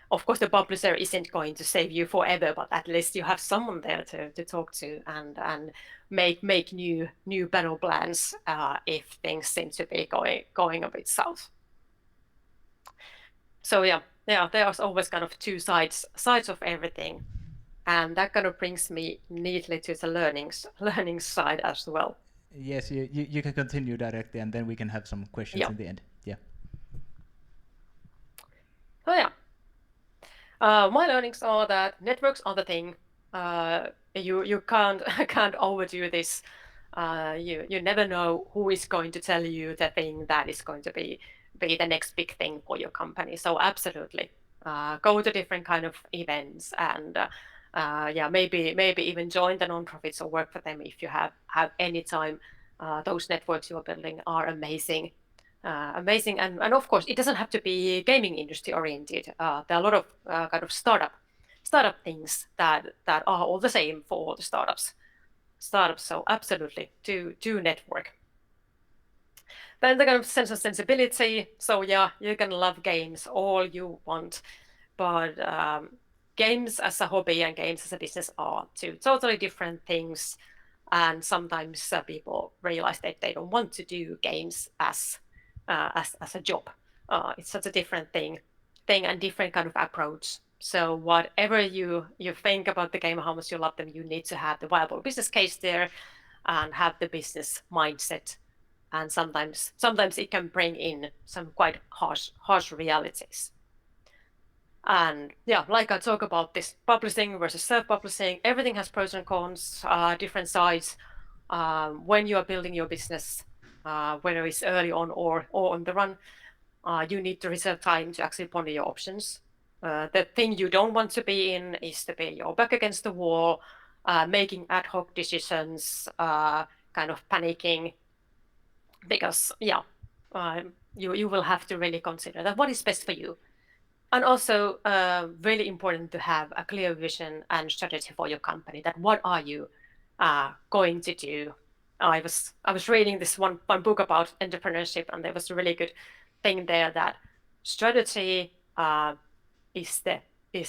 Of course, the publisher isn't going to save you forever, but at least you have someone there to talk to and make new battle plans if things seem to be going a bit south. So yeah, there's always kind of two sides of everything, and that kind of brings me neatly to the learning side as well. Yes, you can continue directly, and then we can have some questions Yeah. in the end. Yeah. So yeah, my learnings are that networks are the thing. You can't can't overdo this. You never know who is going to tell you the thing that is going to be the next big thing for your company. So absolutely, go to different kind of events and yeah, maybe even join the nonprofits or work for them if you have any time. Those networks you are building are amazing. Amazing, and of course it doesn't have to be gaming industry oriented. There are a lot of kind of startup things that are all the same for all the startups. So absolutely, do network. Then the kind of sense of sensibility. So yeah, you can love games all you want, but games as a hobby and games as a business are two totally different things. And sometimes people realize that they don't want to do games as a job. It's such a different thing and different kind of approach. So whatever you think about the game, how much you love them, you need to have the viable business case there and have the business mindset. And sometimes it can bring in some quite harsh realities. And yeah, like I talk about this publishing versus self-publishing, everything has pros and cons, different sides. When you are building your business, whether it's early on or on the run, you need to reserve time to actually ponder your options. The thing you don't want to be in is to be your back against the wall, making ad hoc decisions, kind of panicking, because yeah, you will have to really consider that what is best for you. And also really important to have a clear vision and strategy for your company, that what are you going to do. I was reading this one book about entrepreneurship, and there was a really good thing there that strategy is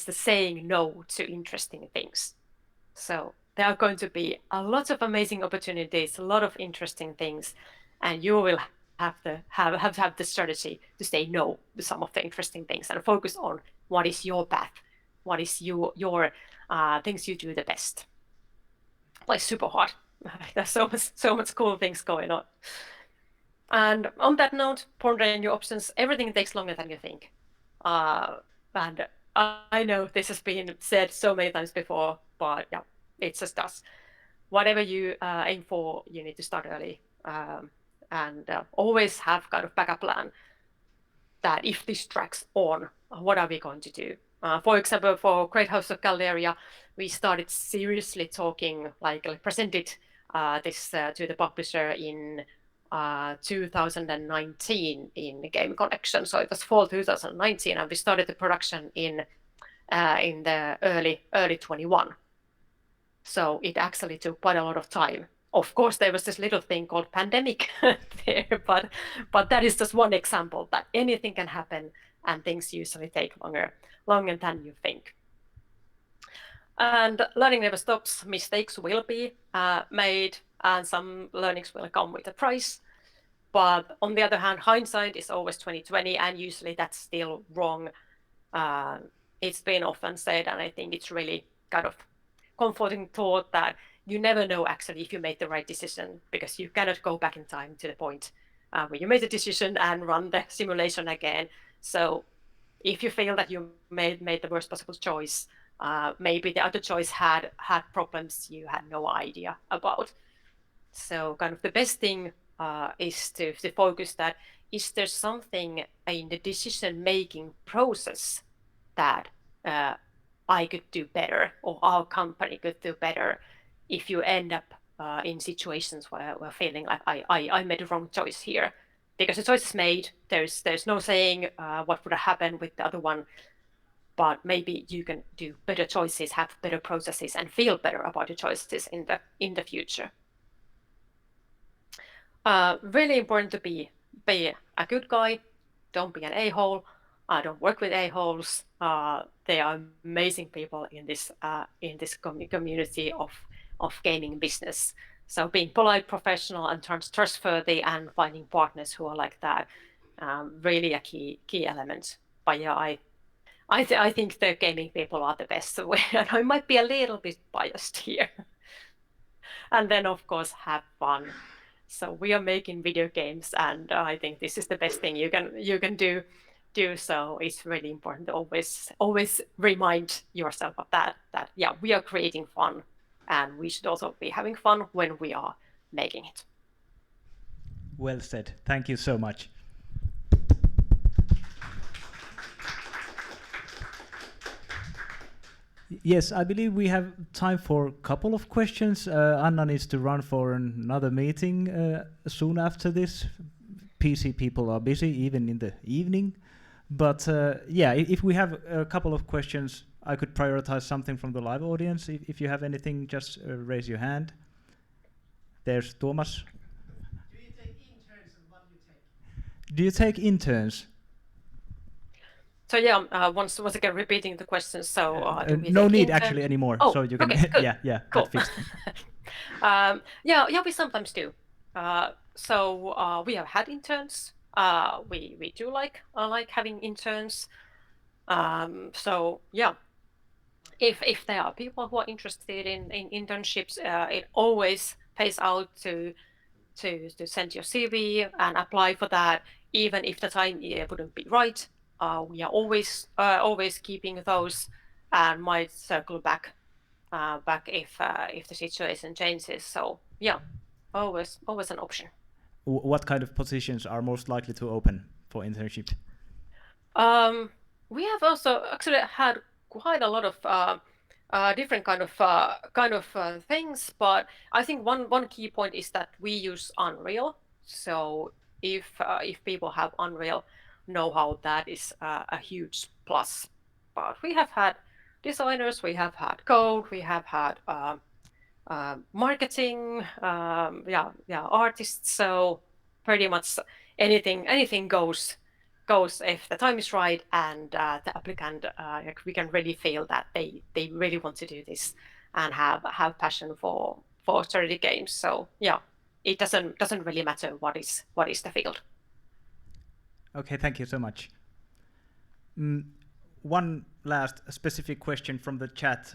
the saying no to interesting things. So there are going to be a lot of amazing opportunities, a lot of interesting things, and you will have the strategy to say no to some of the interesting things and focus on what is your path, what is your things you do the best. Like super hard. There's so much cool things going on. And on that note, pondering your options, everything takes longer than you think. And I know this has been said so many times before, but yeah, it just does. Whatever you aim for, you need to start early, and always have kind of backup plan that if this tracks on, what are we going to do? For example, for Great House of Calderia, we started seriously talking, like presented this to the publisher in 2019 in Game Connection. So it was fall 2019, and we started the production in the early 21. So it actually took quite a lot of time. Of course, there was this little thing called pandemic there, but that is just one example that anything can happen, and things usually take longer than you think. And learning never stops. Mistakes will be made, and some learnings will come with a price. But on the other hand, hindsight is always 2020, and usually that's still wrong. It's been often said, and I think it's really kind of comforting thought that you never know actually if you made the right decision, because you cannot go back in time to the point where you made the decision and run the simulation again. So if you feel that you made the worst possible choice, maybe the other choice had problems you had no idea about. So kind of the best thing is to focus that is there something in the decision making process that I could do better or our company could do better if you end up in situations where we're feeling like I made the wrong choice here. Because the choice is made, there's no saying what would have happened with the other one, but maybe you can do better choices, have better processes, and feel better about your choices in the future. Really important to be a good guy. Don't be an a-hole. Don't work with a-holes. They are amazing people in this community of gaming business. So being polite, professional, and trustworthy, and finding partners who are like that, really a key element. But yeah, I think the gaming people are the best. And I might be a little bit biased here. And then of course have fun. So we are making video games, and I think this is the best thing you can do. So it's really important to always remind yourself of that yeah, we are creating fun, and we should also be having fun when we are making it. Well said. Thank you so much. Yes, I believe we have time for a couple of questions. Anna needs to run for another meeting soon after this. PC people are busy even in the evening. But yeah, if we have a couple of questions, I could prioritize something from the live audience. If you have anything, just raise your hand. There's Thomas. Do you take interns and what do you take? Do you take interns? So yeah, once again repeating the question. So do we no take need actually anymore. Oh, so you can okay, good. yeah, Cool. that fixed. Yeah, we sometimes do. So we have had interns. We do like having interns. So yeah, if there are people who are interested in internships, it always pays out to send your CV and apply for that, even if the time wouldn't be right. We are always keeping those, and might circle back if the situation changes. So yeah, always an option. What kind of positions are most likely to open for internship? We have also actually had quite a lot of different kind of things, but I think one key point is that we use Unreal. So if people have Unreal know-how, that is a huge plus. But we have had designers, we have had code, we have had marketing, artists. So pretty much anything goes if the time is right, and the applicant, we can really feel that they really want to do this and have passion for charity games. So yeah, it doesn't really matter what is the field. Okay, thank you so much. One last specific question from the chat.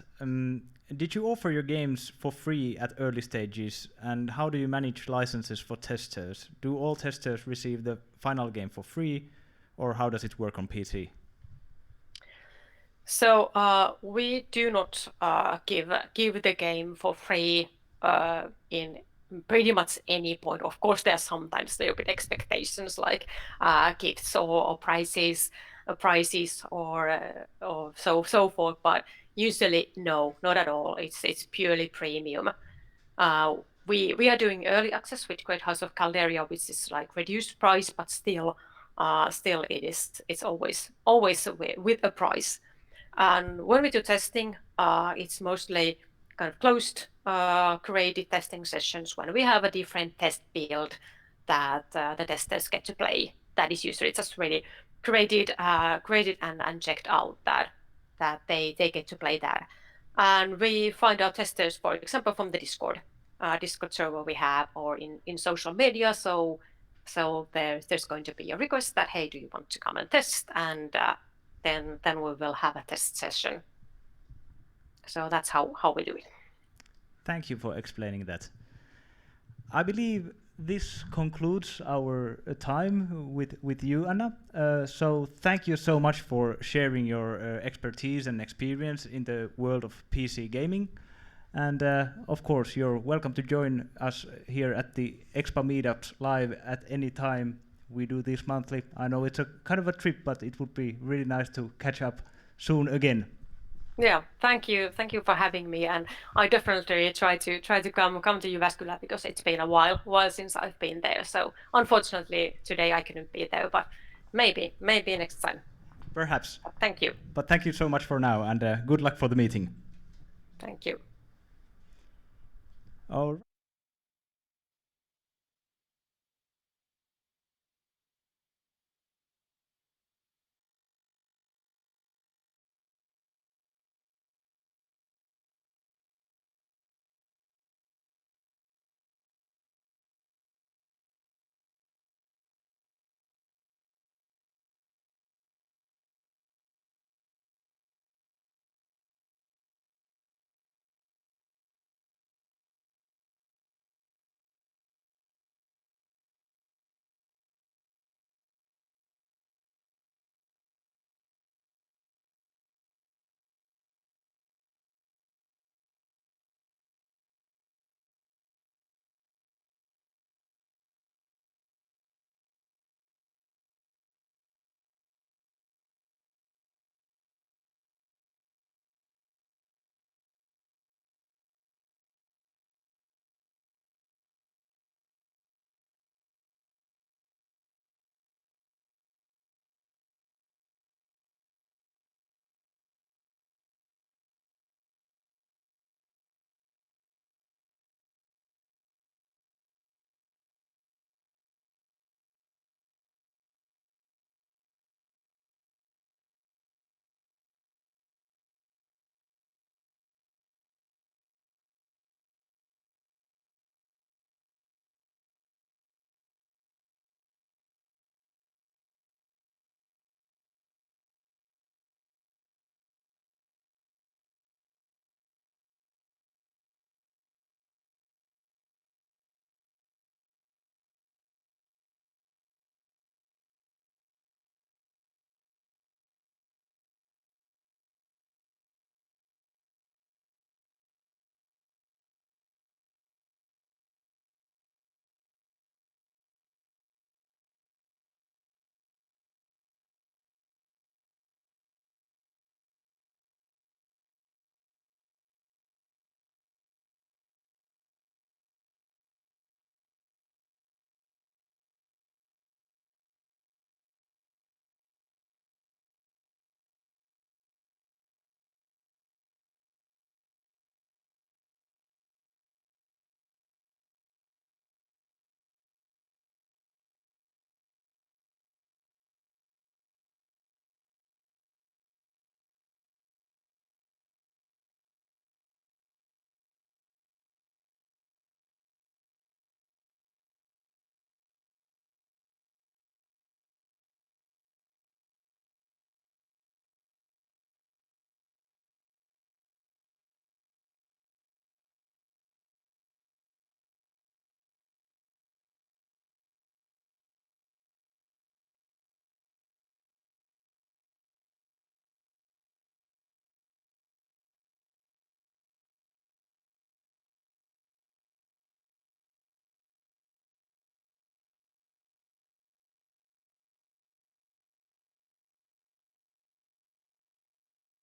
Did you offer your games for free at early stages, and how do you manage licenses for testers? Do all testers receive the final game for free, or how does it work on PC? So we do not give the game for free in pretty much any point. Of course, there are sometimes there will be expectations like gifts or prizes or so forth, but usually no, not at all. It's purely premium. We are doing early access with Great House of Calderia, which is like reduced price, but still it's always with a price. And when we do testing, it's mostly kind of closed, created testing sessions when we have a different test build that the testers get to play. That is usually just really created and checked out that they get to play that. And we find our testers, for example, from the Discord server we have, or in social media. So there's going to be a request that, hey, do you want to come and test? And then we will have a test session. So that's how we do it. Thank you for explaining that. I believe this concludes our time with you, Anna. So thank you so much for sharing your expertise and experience in the world of PC gaming. And of course, you're welcome to join us here at the Expa Meetups live at any time. We do this monthly. I know it's a kind of a trip, but it would be really nice to catch up soon again. Yeah, thank you for having me, and I definitely try to come to Jyväskylä because it's been a while since I've been there. So unfortunately today I couldn't be there, but maybe next time. Perhaps. But thank you, But thank you so much for now, and good luck for the meeting. thank you. All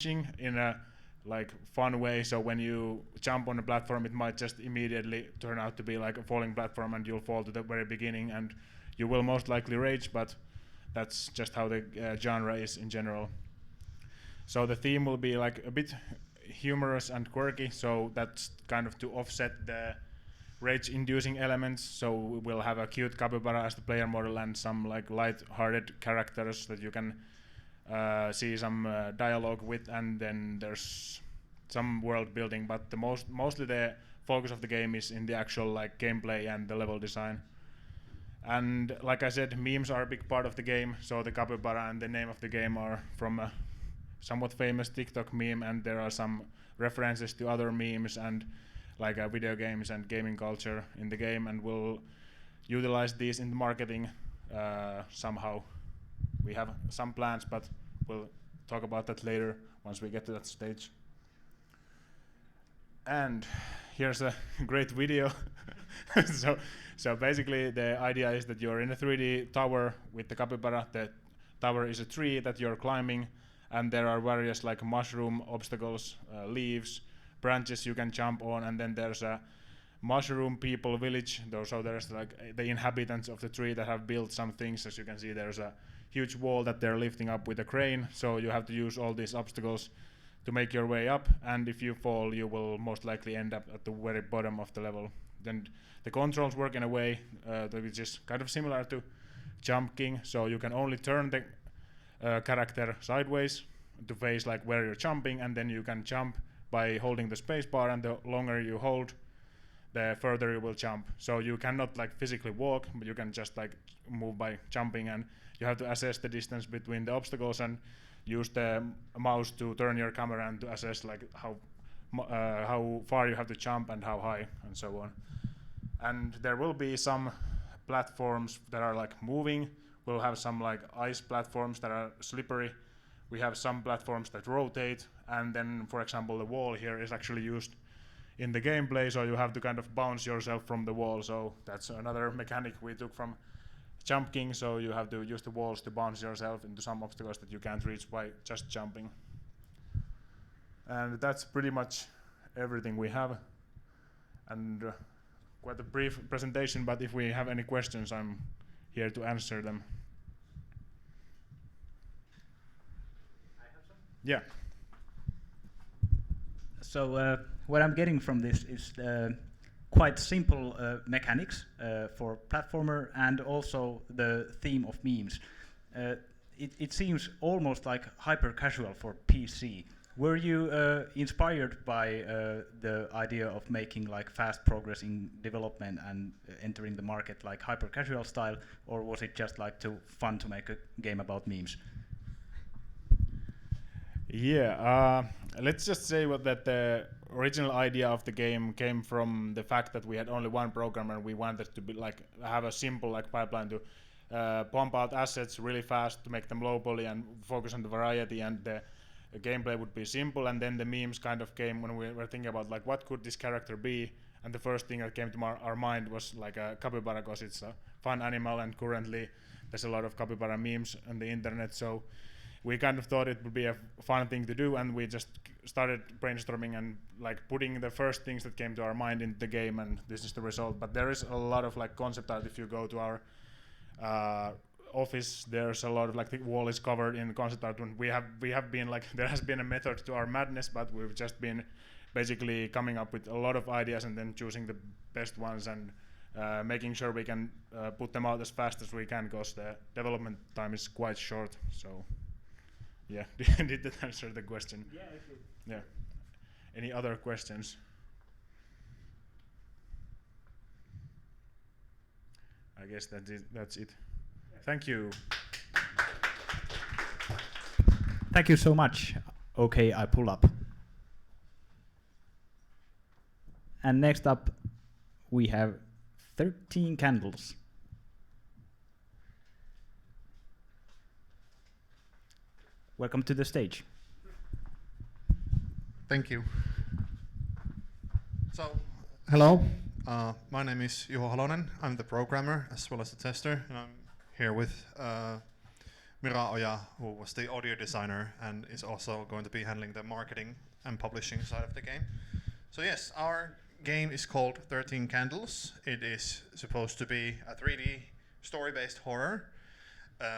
in a like fun way. So when you jump on a platform, it might just immediately turn out to be like a falling platform, and you'll fall to the very beginning, and you will most likely rage. But that's just how the genre is in general. So the theme will be like a bit humorous and quirky. So that's kind of to offset the rage-inducing elements. So we'll have a cute capybara as the player model and some like light-hearted characters that you can see some dialogue with, and then there's some world building. But the mostly the focus of the game is in the actual like gameplay and the level design. And like I said, memes are a big part of the game. So the capybara and the name of the game are from a somewhat famous TikTok meme, and there are some references to other memes and like video games and gaming culture in the game, and we'll utilize these in the marketing somehow. We have some plans, but we'll talk about that later once we get to that stage. And here's a great video. so basically the idea is that you're in a 3D tower with the capybara. The tower is a tree that you're climbing, and there are various like mushroom obstacles, leaves, branches you can jump on, and then there's a mushroom people village. So there's like the inhabitants of the tree that have built some things. As you can see, there's a huge wall that they're lifting up with a crane, so you have to use all these obstacles to make your way up, and if you fall you will most likely end up at the very bottom of the level. Then the controls work in a way which is kind of similar to Jump King, so you can only turn the character sideways to face like where you're jumping, and then you can jump by holding the space bar, and the longer you hold the further you will jump. So you cannot like physically walk, but you can just like move by jumping, and you have to assess the distance between the obstacles and use the mouse to turn your camera and to assess like how far you have to jump and how high and so on. And there will be some platforms that are like moving. We'll have some like ice platforms that are slippery. We have some platforms that rotate, and then for example the wall here is actually used in the gameplay, so you have to kind of bounce yourself from the wall. So that's another mechanic we took from Jump King, so you have to use the walls to bounce yourself into some obstacles that you can't reach by just jumping. And that's pretty much everything we have, and quite a brief presentation, but if we have any questions I'm here to answer them. I have some. Yeah. So what I'm getting from this is quite simple mechanics for platformer, and also the theme of memes. It seems almost like hyper casual for PC. Were you inspired by the idea of making like fast progress in development and entering the market like hyper casual style, or was it just like too fun to make a game about memes? Yeah, let's just say that the original idea of the game came from the fact that we had only one programmer, and we wanted to be like have a simple like pipeline to pump out assets really fast to make them low poly and focus on the variety, and the gameplay would be simple. And then the memes kind of came when we were thinking about like what could this character be, and the first thing that came to our mind was like a capybara, because it's a fun animal, and currently there's a lot of capybara memes on the internet. So we kind of thought it would be a fun thing to do, and we just started brainstorming and like putting the first things that came to our mind into the game, and this is the result. But there is a lot of like concept art. If you go to our office, there's a lot of like the wall is covered in concept art. And we have been like there has been a method to our madness, but we've just been basically coming up with a lot of ideas and then choosing the best ones and making sure we can put them out as fast as we can, because the development time is quite short. So yeah, did that answer the question? Yeah, it did. Yeah. Any other questions? I guess that's it. Thank you. Thank you so much. Okay, I pull up. And next up, we have 13 Candles. Welcome to the stage. Thank you. So, hello. My name is Juho Halonen. I'm the programmer as well as the tester, and I'm here with Mira Oja, who was the audio designer and is also going to be handling the marketing and publishing side of the game. So yes, our game is called 13 Candles. It is supposed to be a 3D story-based horror.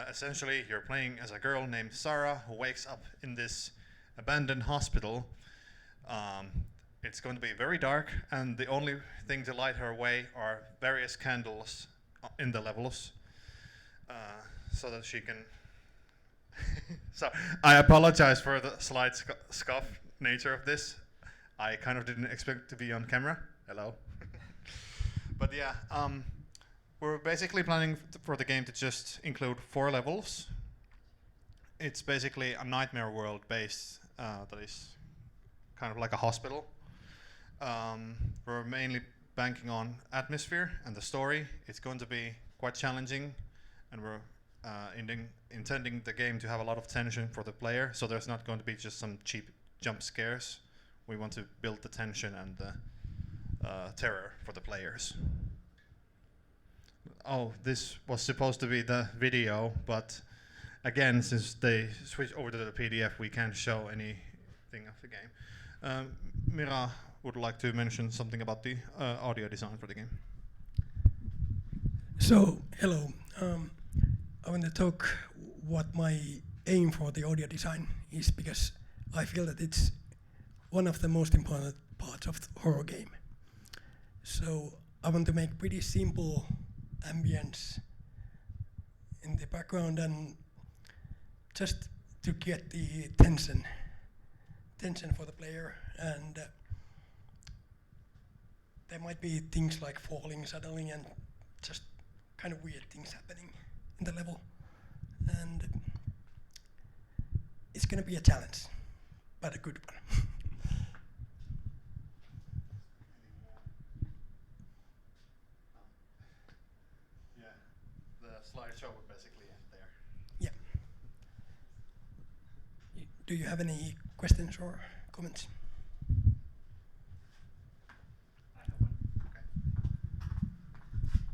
Essentially, you're playing as a girl named Sarah who wakes up in this abandoned hospital. It's going to be very dark, and the only thing to light her way are various candles in the levels, so that she can... So, I apologize for the slight scoff nature of this. I kind of didn't expect to be on camera. Hello. But yeah, we're basically planning for the game to just include 4 levels. It's basically a nightmare world based that is kind of like a hospital. We're mainly banking on atmosphere and the story. It's going to be quite challenging, and we're intending the game to have a lot of tension for the player, so there's not going to be just some cheap jump scares. We want to build the tension and the terror for the players. Oh, this was supposed to be the video, but again, since they switched over to the PDF, we can't show anything of the game. Mira would like to mention something about the audio design for the game. So, hello. I want to talk what my aim for the audio design is, because I feel that it's one of the most important parts of the horror game. So I want to make pretty simple ambience in the background and just to get the tension for the player. And there might be things like falling suddenly and just kind of weird things happening in the level. And it's going to be a challenge, but a good one. Yeah, the slideshow would basically end there. Yeah. Do you have any questions or comments?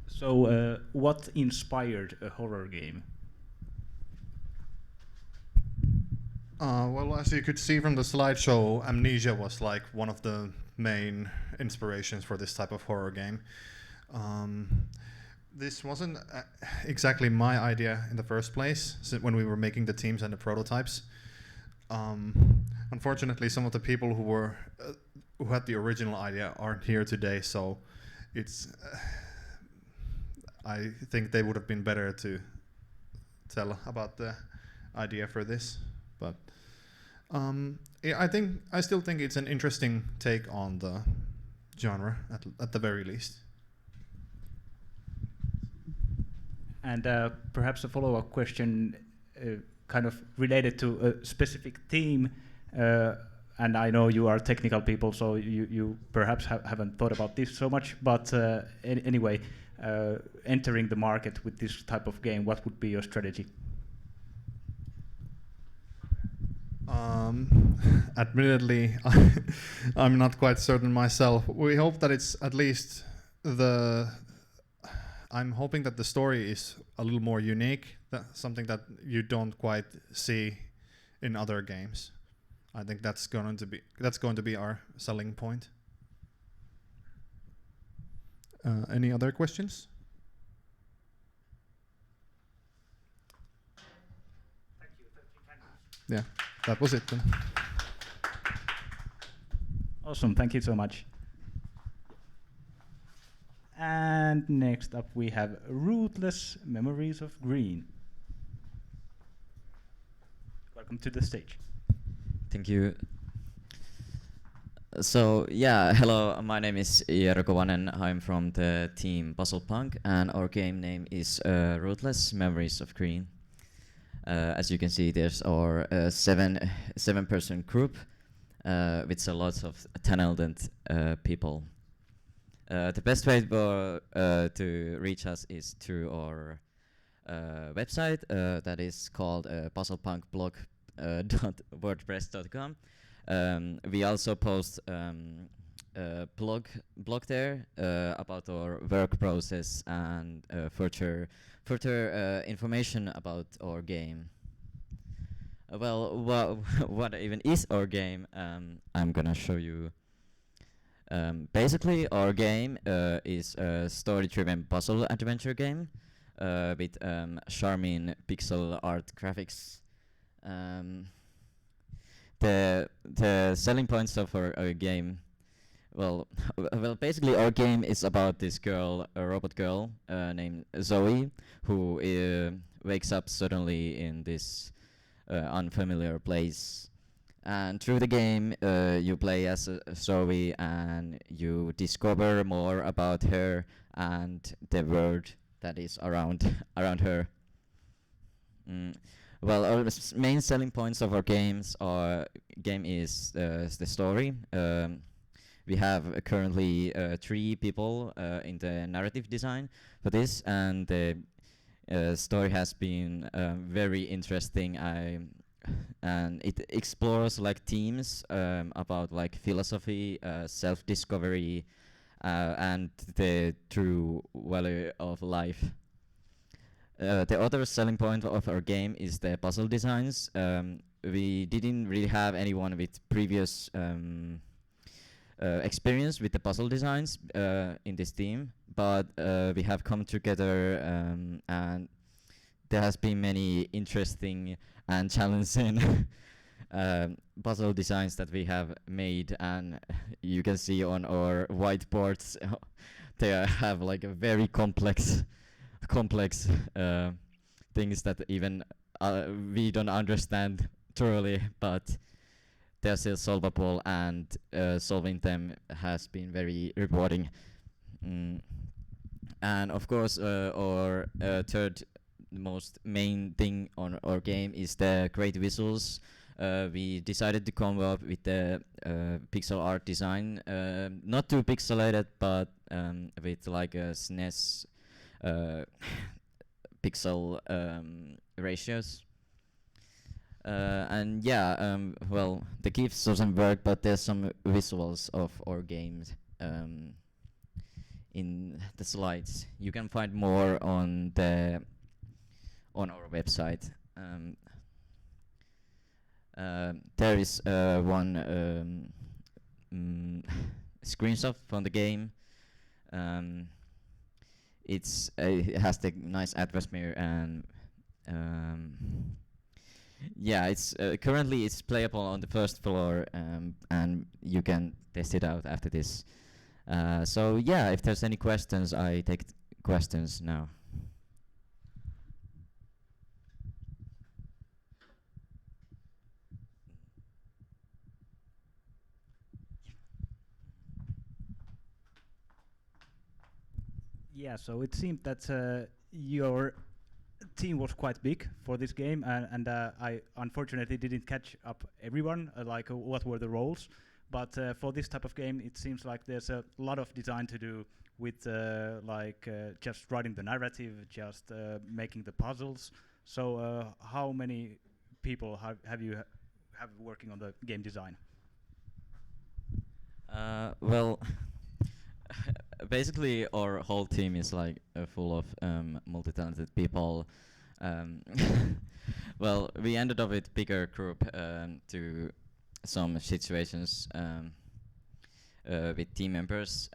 So, what inspired a horror game? Well, as you could see from the slideshow, Amnesia was like one of the main inspirations for this type of horror game. This wasn't exactly my idea in the first place, when we were making the teams and the prototypes. Unfortunately, some of the people who had the original idea aren't here today, so it's. I think they would have been better to tell about the idea for this, but yeah, I still think it's an interesting take on the genre at the very least. And perhaps a follow-up question, kind of related to a specific theme. And I know you are technical people, so you perhaps haven't thought about this so much. But anyway, entering the market with this type of game, what would be your strategy? Admittedly, I'm not quite certain myself. We hope that it's at least I'm hoping that the story is a little more unique, something that you don't quite see in other games. I think that's going to be our selling point. Any other questions? Thank you. Yeah, that was it then. Awesome, thank you so much. And next up we have Ruthless Memories of Green. Welcome to the stage. Thank you. So yeah, hello, my name is Jero Kovanen. I'm from the team Puzzle Punk, and our game name is Ruthless Memories of Green. As you can see, there's our seven-person group with a lot of talented people. The best way to reach us is through our website that is called puzzlepunkblog.wordpress.com. We also post blog there about our work process and further information about our game. Well, what even is our game? I'm gonna show you. Basically, our game is a story-driven puzzle adventure game with charming pixel art graphics. The selling points of our game, well, basically our game is about this girl, a robot girl named Zoe, who wakes up suddenly in this unfamiliar place. And through the game, you play as Zoe, and you discover more about her and the world that is around her. Well, our main selling points of our game is the story. We have currently 3 people in the narrative design for this, and the story has been very interesting. And it explores like themes about like philosophy, self-discovery, and the true value of life. The other selling point of our game is the puzzle designs. We didn't really have anyone with previous experience with the puzzle designs in this team, but we have come together and there has been many interesting and challenging puzzle designs that we have made, and you can see on our whiteboards they have like a very complex things that even we don't understand thoroughly, but they're still solvable, and solving them has been very rewarding. And of course, our third most main thing on our game is the great visuals. We decided to come up with the pixel art design, not too pixelated, but with like a SNES pixel ratios. And yeah, well, the GIFs doesn't work, but there's some visuals of our games in the slides. You can find more on our website. There is one screenshot from the game. It has the nice atmosphere, and yeah, it's currently it's playable on the first floor, and you can test it out after this. So yeah, if there's any questions, I take questions now. Yeah, so it seemed that your team was quite big for this game, and I unfortunately didn't catch up everyone, what were the roles. But for this type of game, it seems like there's a lot of design to do with just writing the narrative, just making the puzzles. So how many people have you have working on the game design? Well, basically our whole team is like full of multi-talented people. Well, we ended up with bigger group to some situations with team members,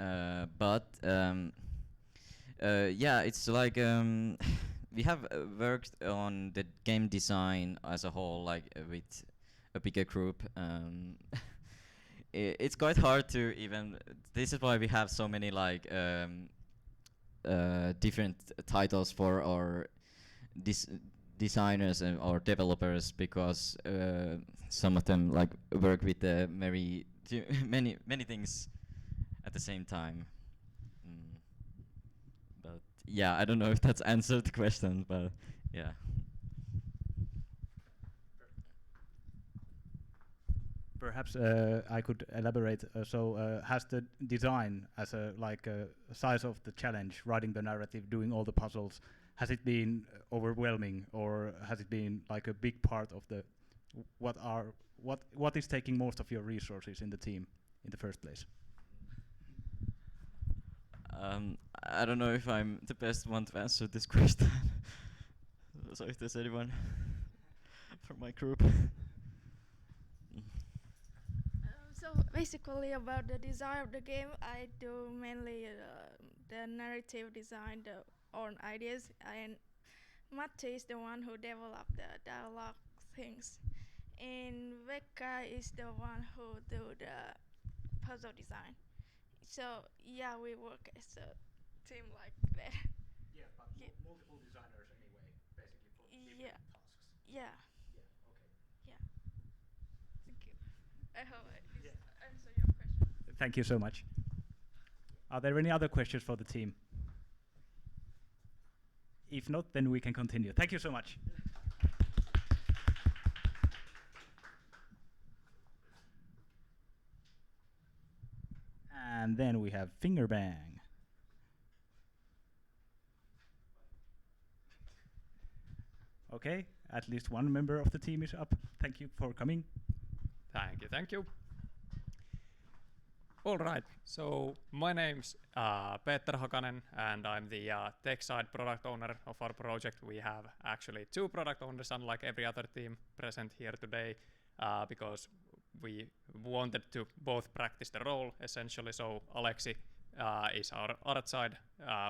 but yeah, it's like we have worked on the game design as a whole, like with a bigger group. It's quite hard to even. This is why we have so many like different titles for our designers and or developers, because some of them like work with many things at the same time. But yeah, I don't know if that's answered the question, but yeah. Perhaps I could elaborate. Has the design as a size of the challenge, writing the narrative, doing all the puzzles, has it been overwhelming, or has it been like a big part of the what is taking most of your resources in the team in the first place? I don't know if I'm the best one to answer this question. So if there's anyone from my group. So basically about the design of the game, I do mainly the narrative design, the own ideas, and Matti is the one who developed the dialogue things, and Vekka is the one who do the puzzle design. So yeah, we work as a team like that. Yeah, but multiple designers anyway, basically for Yeah. different tasks. Yeah. Yeah, okay. Yeah. Thank you. I hope this Yeah. answer your question. Thank you so much. Are there any other questions for the team? If not, then we can continue. Thank you so much. And then we have Finger Bang. Okay, at least one member of the team is up. Thank you for coming. Thank you, thank you. All right, so my name's Peter Hakanen, and I'm the tech side product owner of our project. We have actually two product owners, unlike every other team present here today, because we wanted to both practice the role, essentially. So Alexi is our art side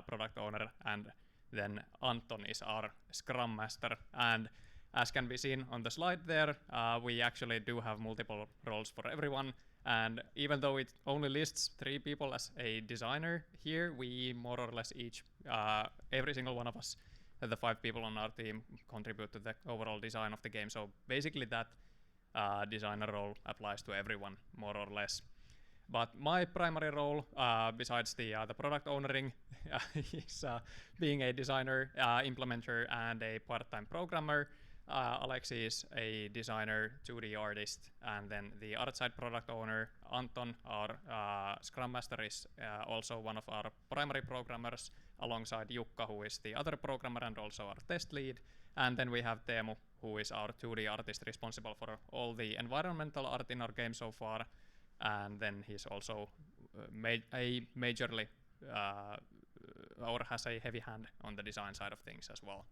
product owner, and then Anton is our Scrum Master. And as can be seen on the slide there, we actually do have multiple roles for everyone. And even though it only lists 3 people as a designer here, we more or less each, every single one of us, the 5 people on our team, contribute to the overall design of the game. So basically that designer role applies to everyone, more or less. But my primary role, besides the product ownering, is being a designer, implementer, and a part-time programmer. Alexi is a designer, 2D artist, and then the art side product owner, Anton, our Scrum Master, is also one of our primary programmers, alongside Jukka, who is the other programmer and also our test lead. And then we have Teemu, who is our 2D artist responsible for all the environmental art in our game so far. And then he's also majorly, or has a heavy hand on the design side of things as well.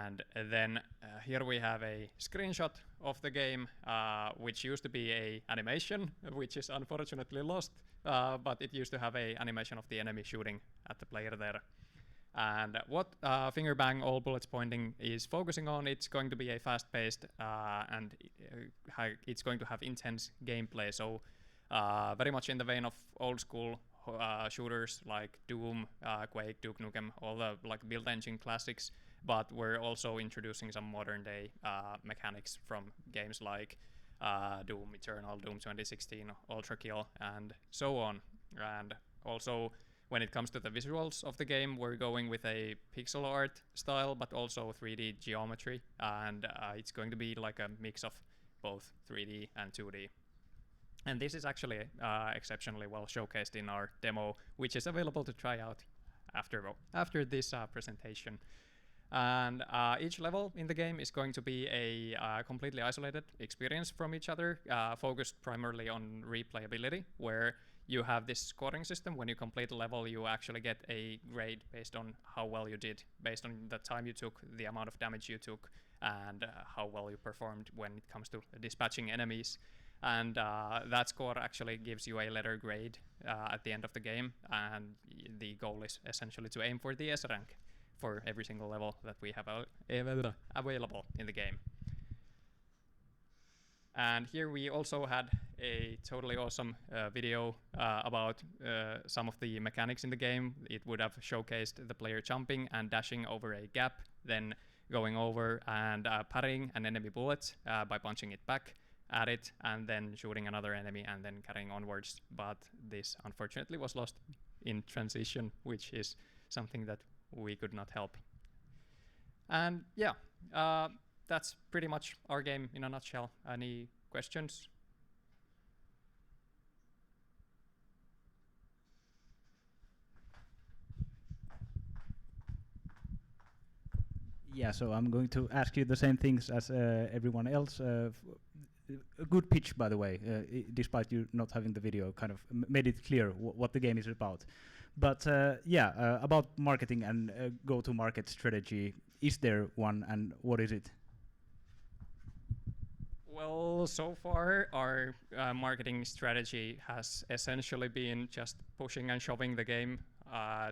And then here we have a screenshot of the game, which used to be an animation, which is unfortunately lost, but it used to have an animation of the enemy shooting at the player there. And what Finger Bang All Bullets Pointing is focusing on, it's going to be a fast-paced and it's going to have intense gameplay. So very much in the vein of old school shooters like Doom, Quake, Duke Nukem, all the like build engine classics. But we're also introducing some modern day mechanics from games like Doom Eternal, Doom 2016, Ultra Kill, and so on. And also, when it comes to the visuals of the game, we're going with a pixel art style, but also 3D geometry. And it's going to be like a mix of both 3D and 2D. And this is actually exceptionally well showcased in our demo, which is available to try out after this presentation. And each level in the game is going to be a completely isolated experience from each other, focused primarily on replayability, where you have this scoring system. When you complete a level, you actually get a grade based on how well you did, based on the time you took, the amount of damage you took, and how well you performed when it comes to dispatching enemies. And that score actually gives you a letter grade at the end of the game, and the goal is essentially to aim for the S rank for every single level that we have available in the game. And here we also had a totally awesome video about some of the mechanics in the game. It would have showcased the player jumping and dashing over a gap, then going over and parrying an enemy bullet by punching it back at it, and then shooting another enemy and then carrying onwards. But this unfortunately was lost in transition, which is something that we could not help. And yeah, that's pretty much our game in a nutshell. Any questions? Yeah, so I'm going to ask you the same things as everyone else. A good pitch, by the way, despite you not having the video, kind of made it clear what the game is about. But yeah, about marketing and go-to-market strategy, is there one, and what is it? Well, so far our marketing strategy has essentially been just pushing and shoving the game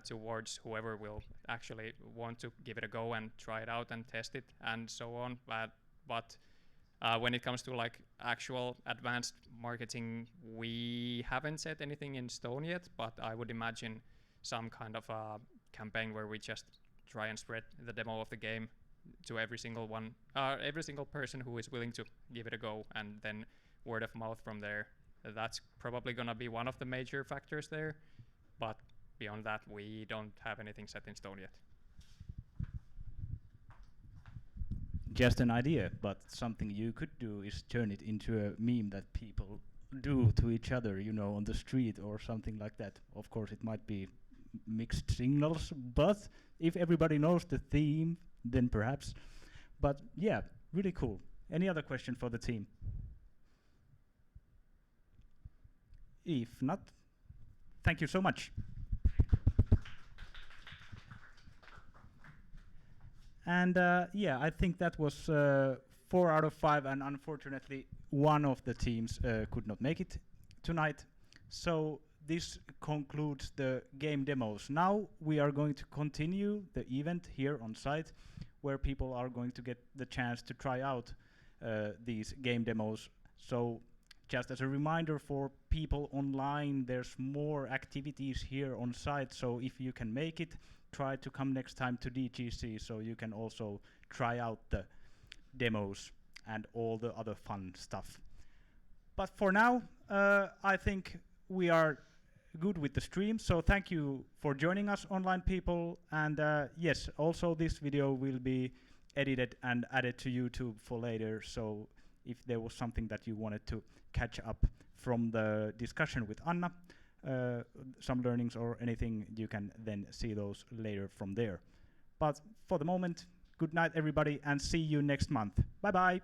towards whoever will actually want to give it a go and try it out and test it and so on. But when it comes to like actual advanced marketing, we haven't set anything in stone yet, but I would imagine some kind of a campaign where we just try and spread the demo of the game to every single person who is willing to give it a go, and then word of mouth from there. That's probably gonna be one of the major factors there, but beyond that, we don't have anything set in stone yet. Just an idea, but something you could do is turn it into a meme that people do to each other, you know, on the street or something like that. Of course, it might be mixed signals, but if everybody knows the theme, then perhaps. But yeah, really cool. Any other question for the team? if not, thank you so much. And yeah, I think that was 4 out of 5, and unfortunately one of the teams could not make it tonight. So this concludes the game demos. Now we are going to continue the event here on site, where people are going to get the chance to try out these game demos. So just as a reminder for people online, there's more activities here on site, so if you can make it, try to come next time to DGC so you can also try out the demos and all the other fun stuff. But for now, I think we are good with the stream, so thank you for joining us, online people. And yes, also this video will be edited and added to YouTube for later, so if there was something that you wanted to catch up from the discussion with Anna, some learnings or anything, you can then see those later from there. But for the moment, good night everybody, and see you next month. Bye bye.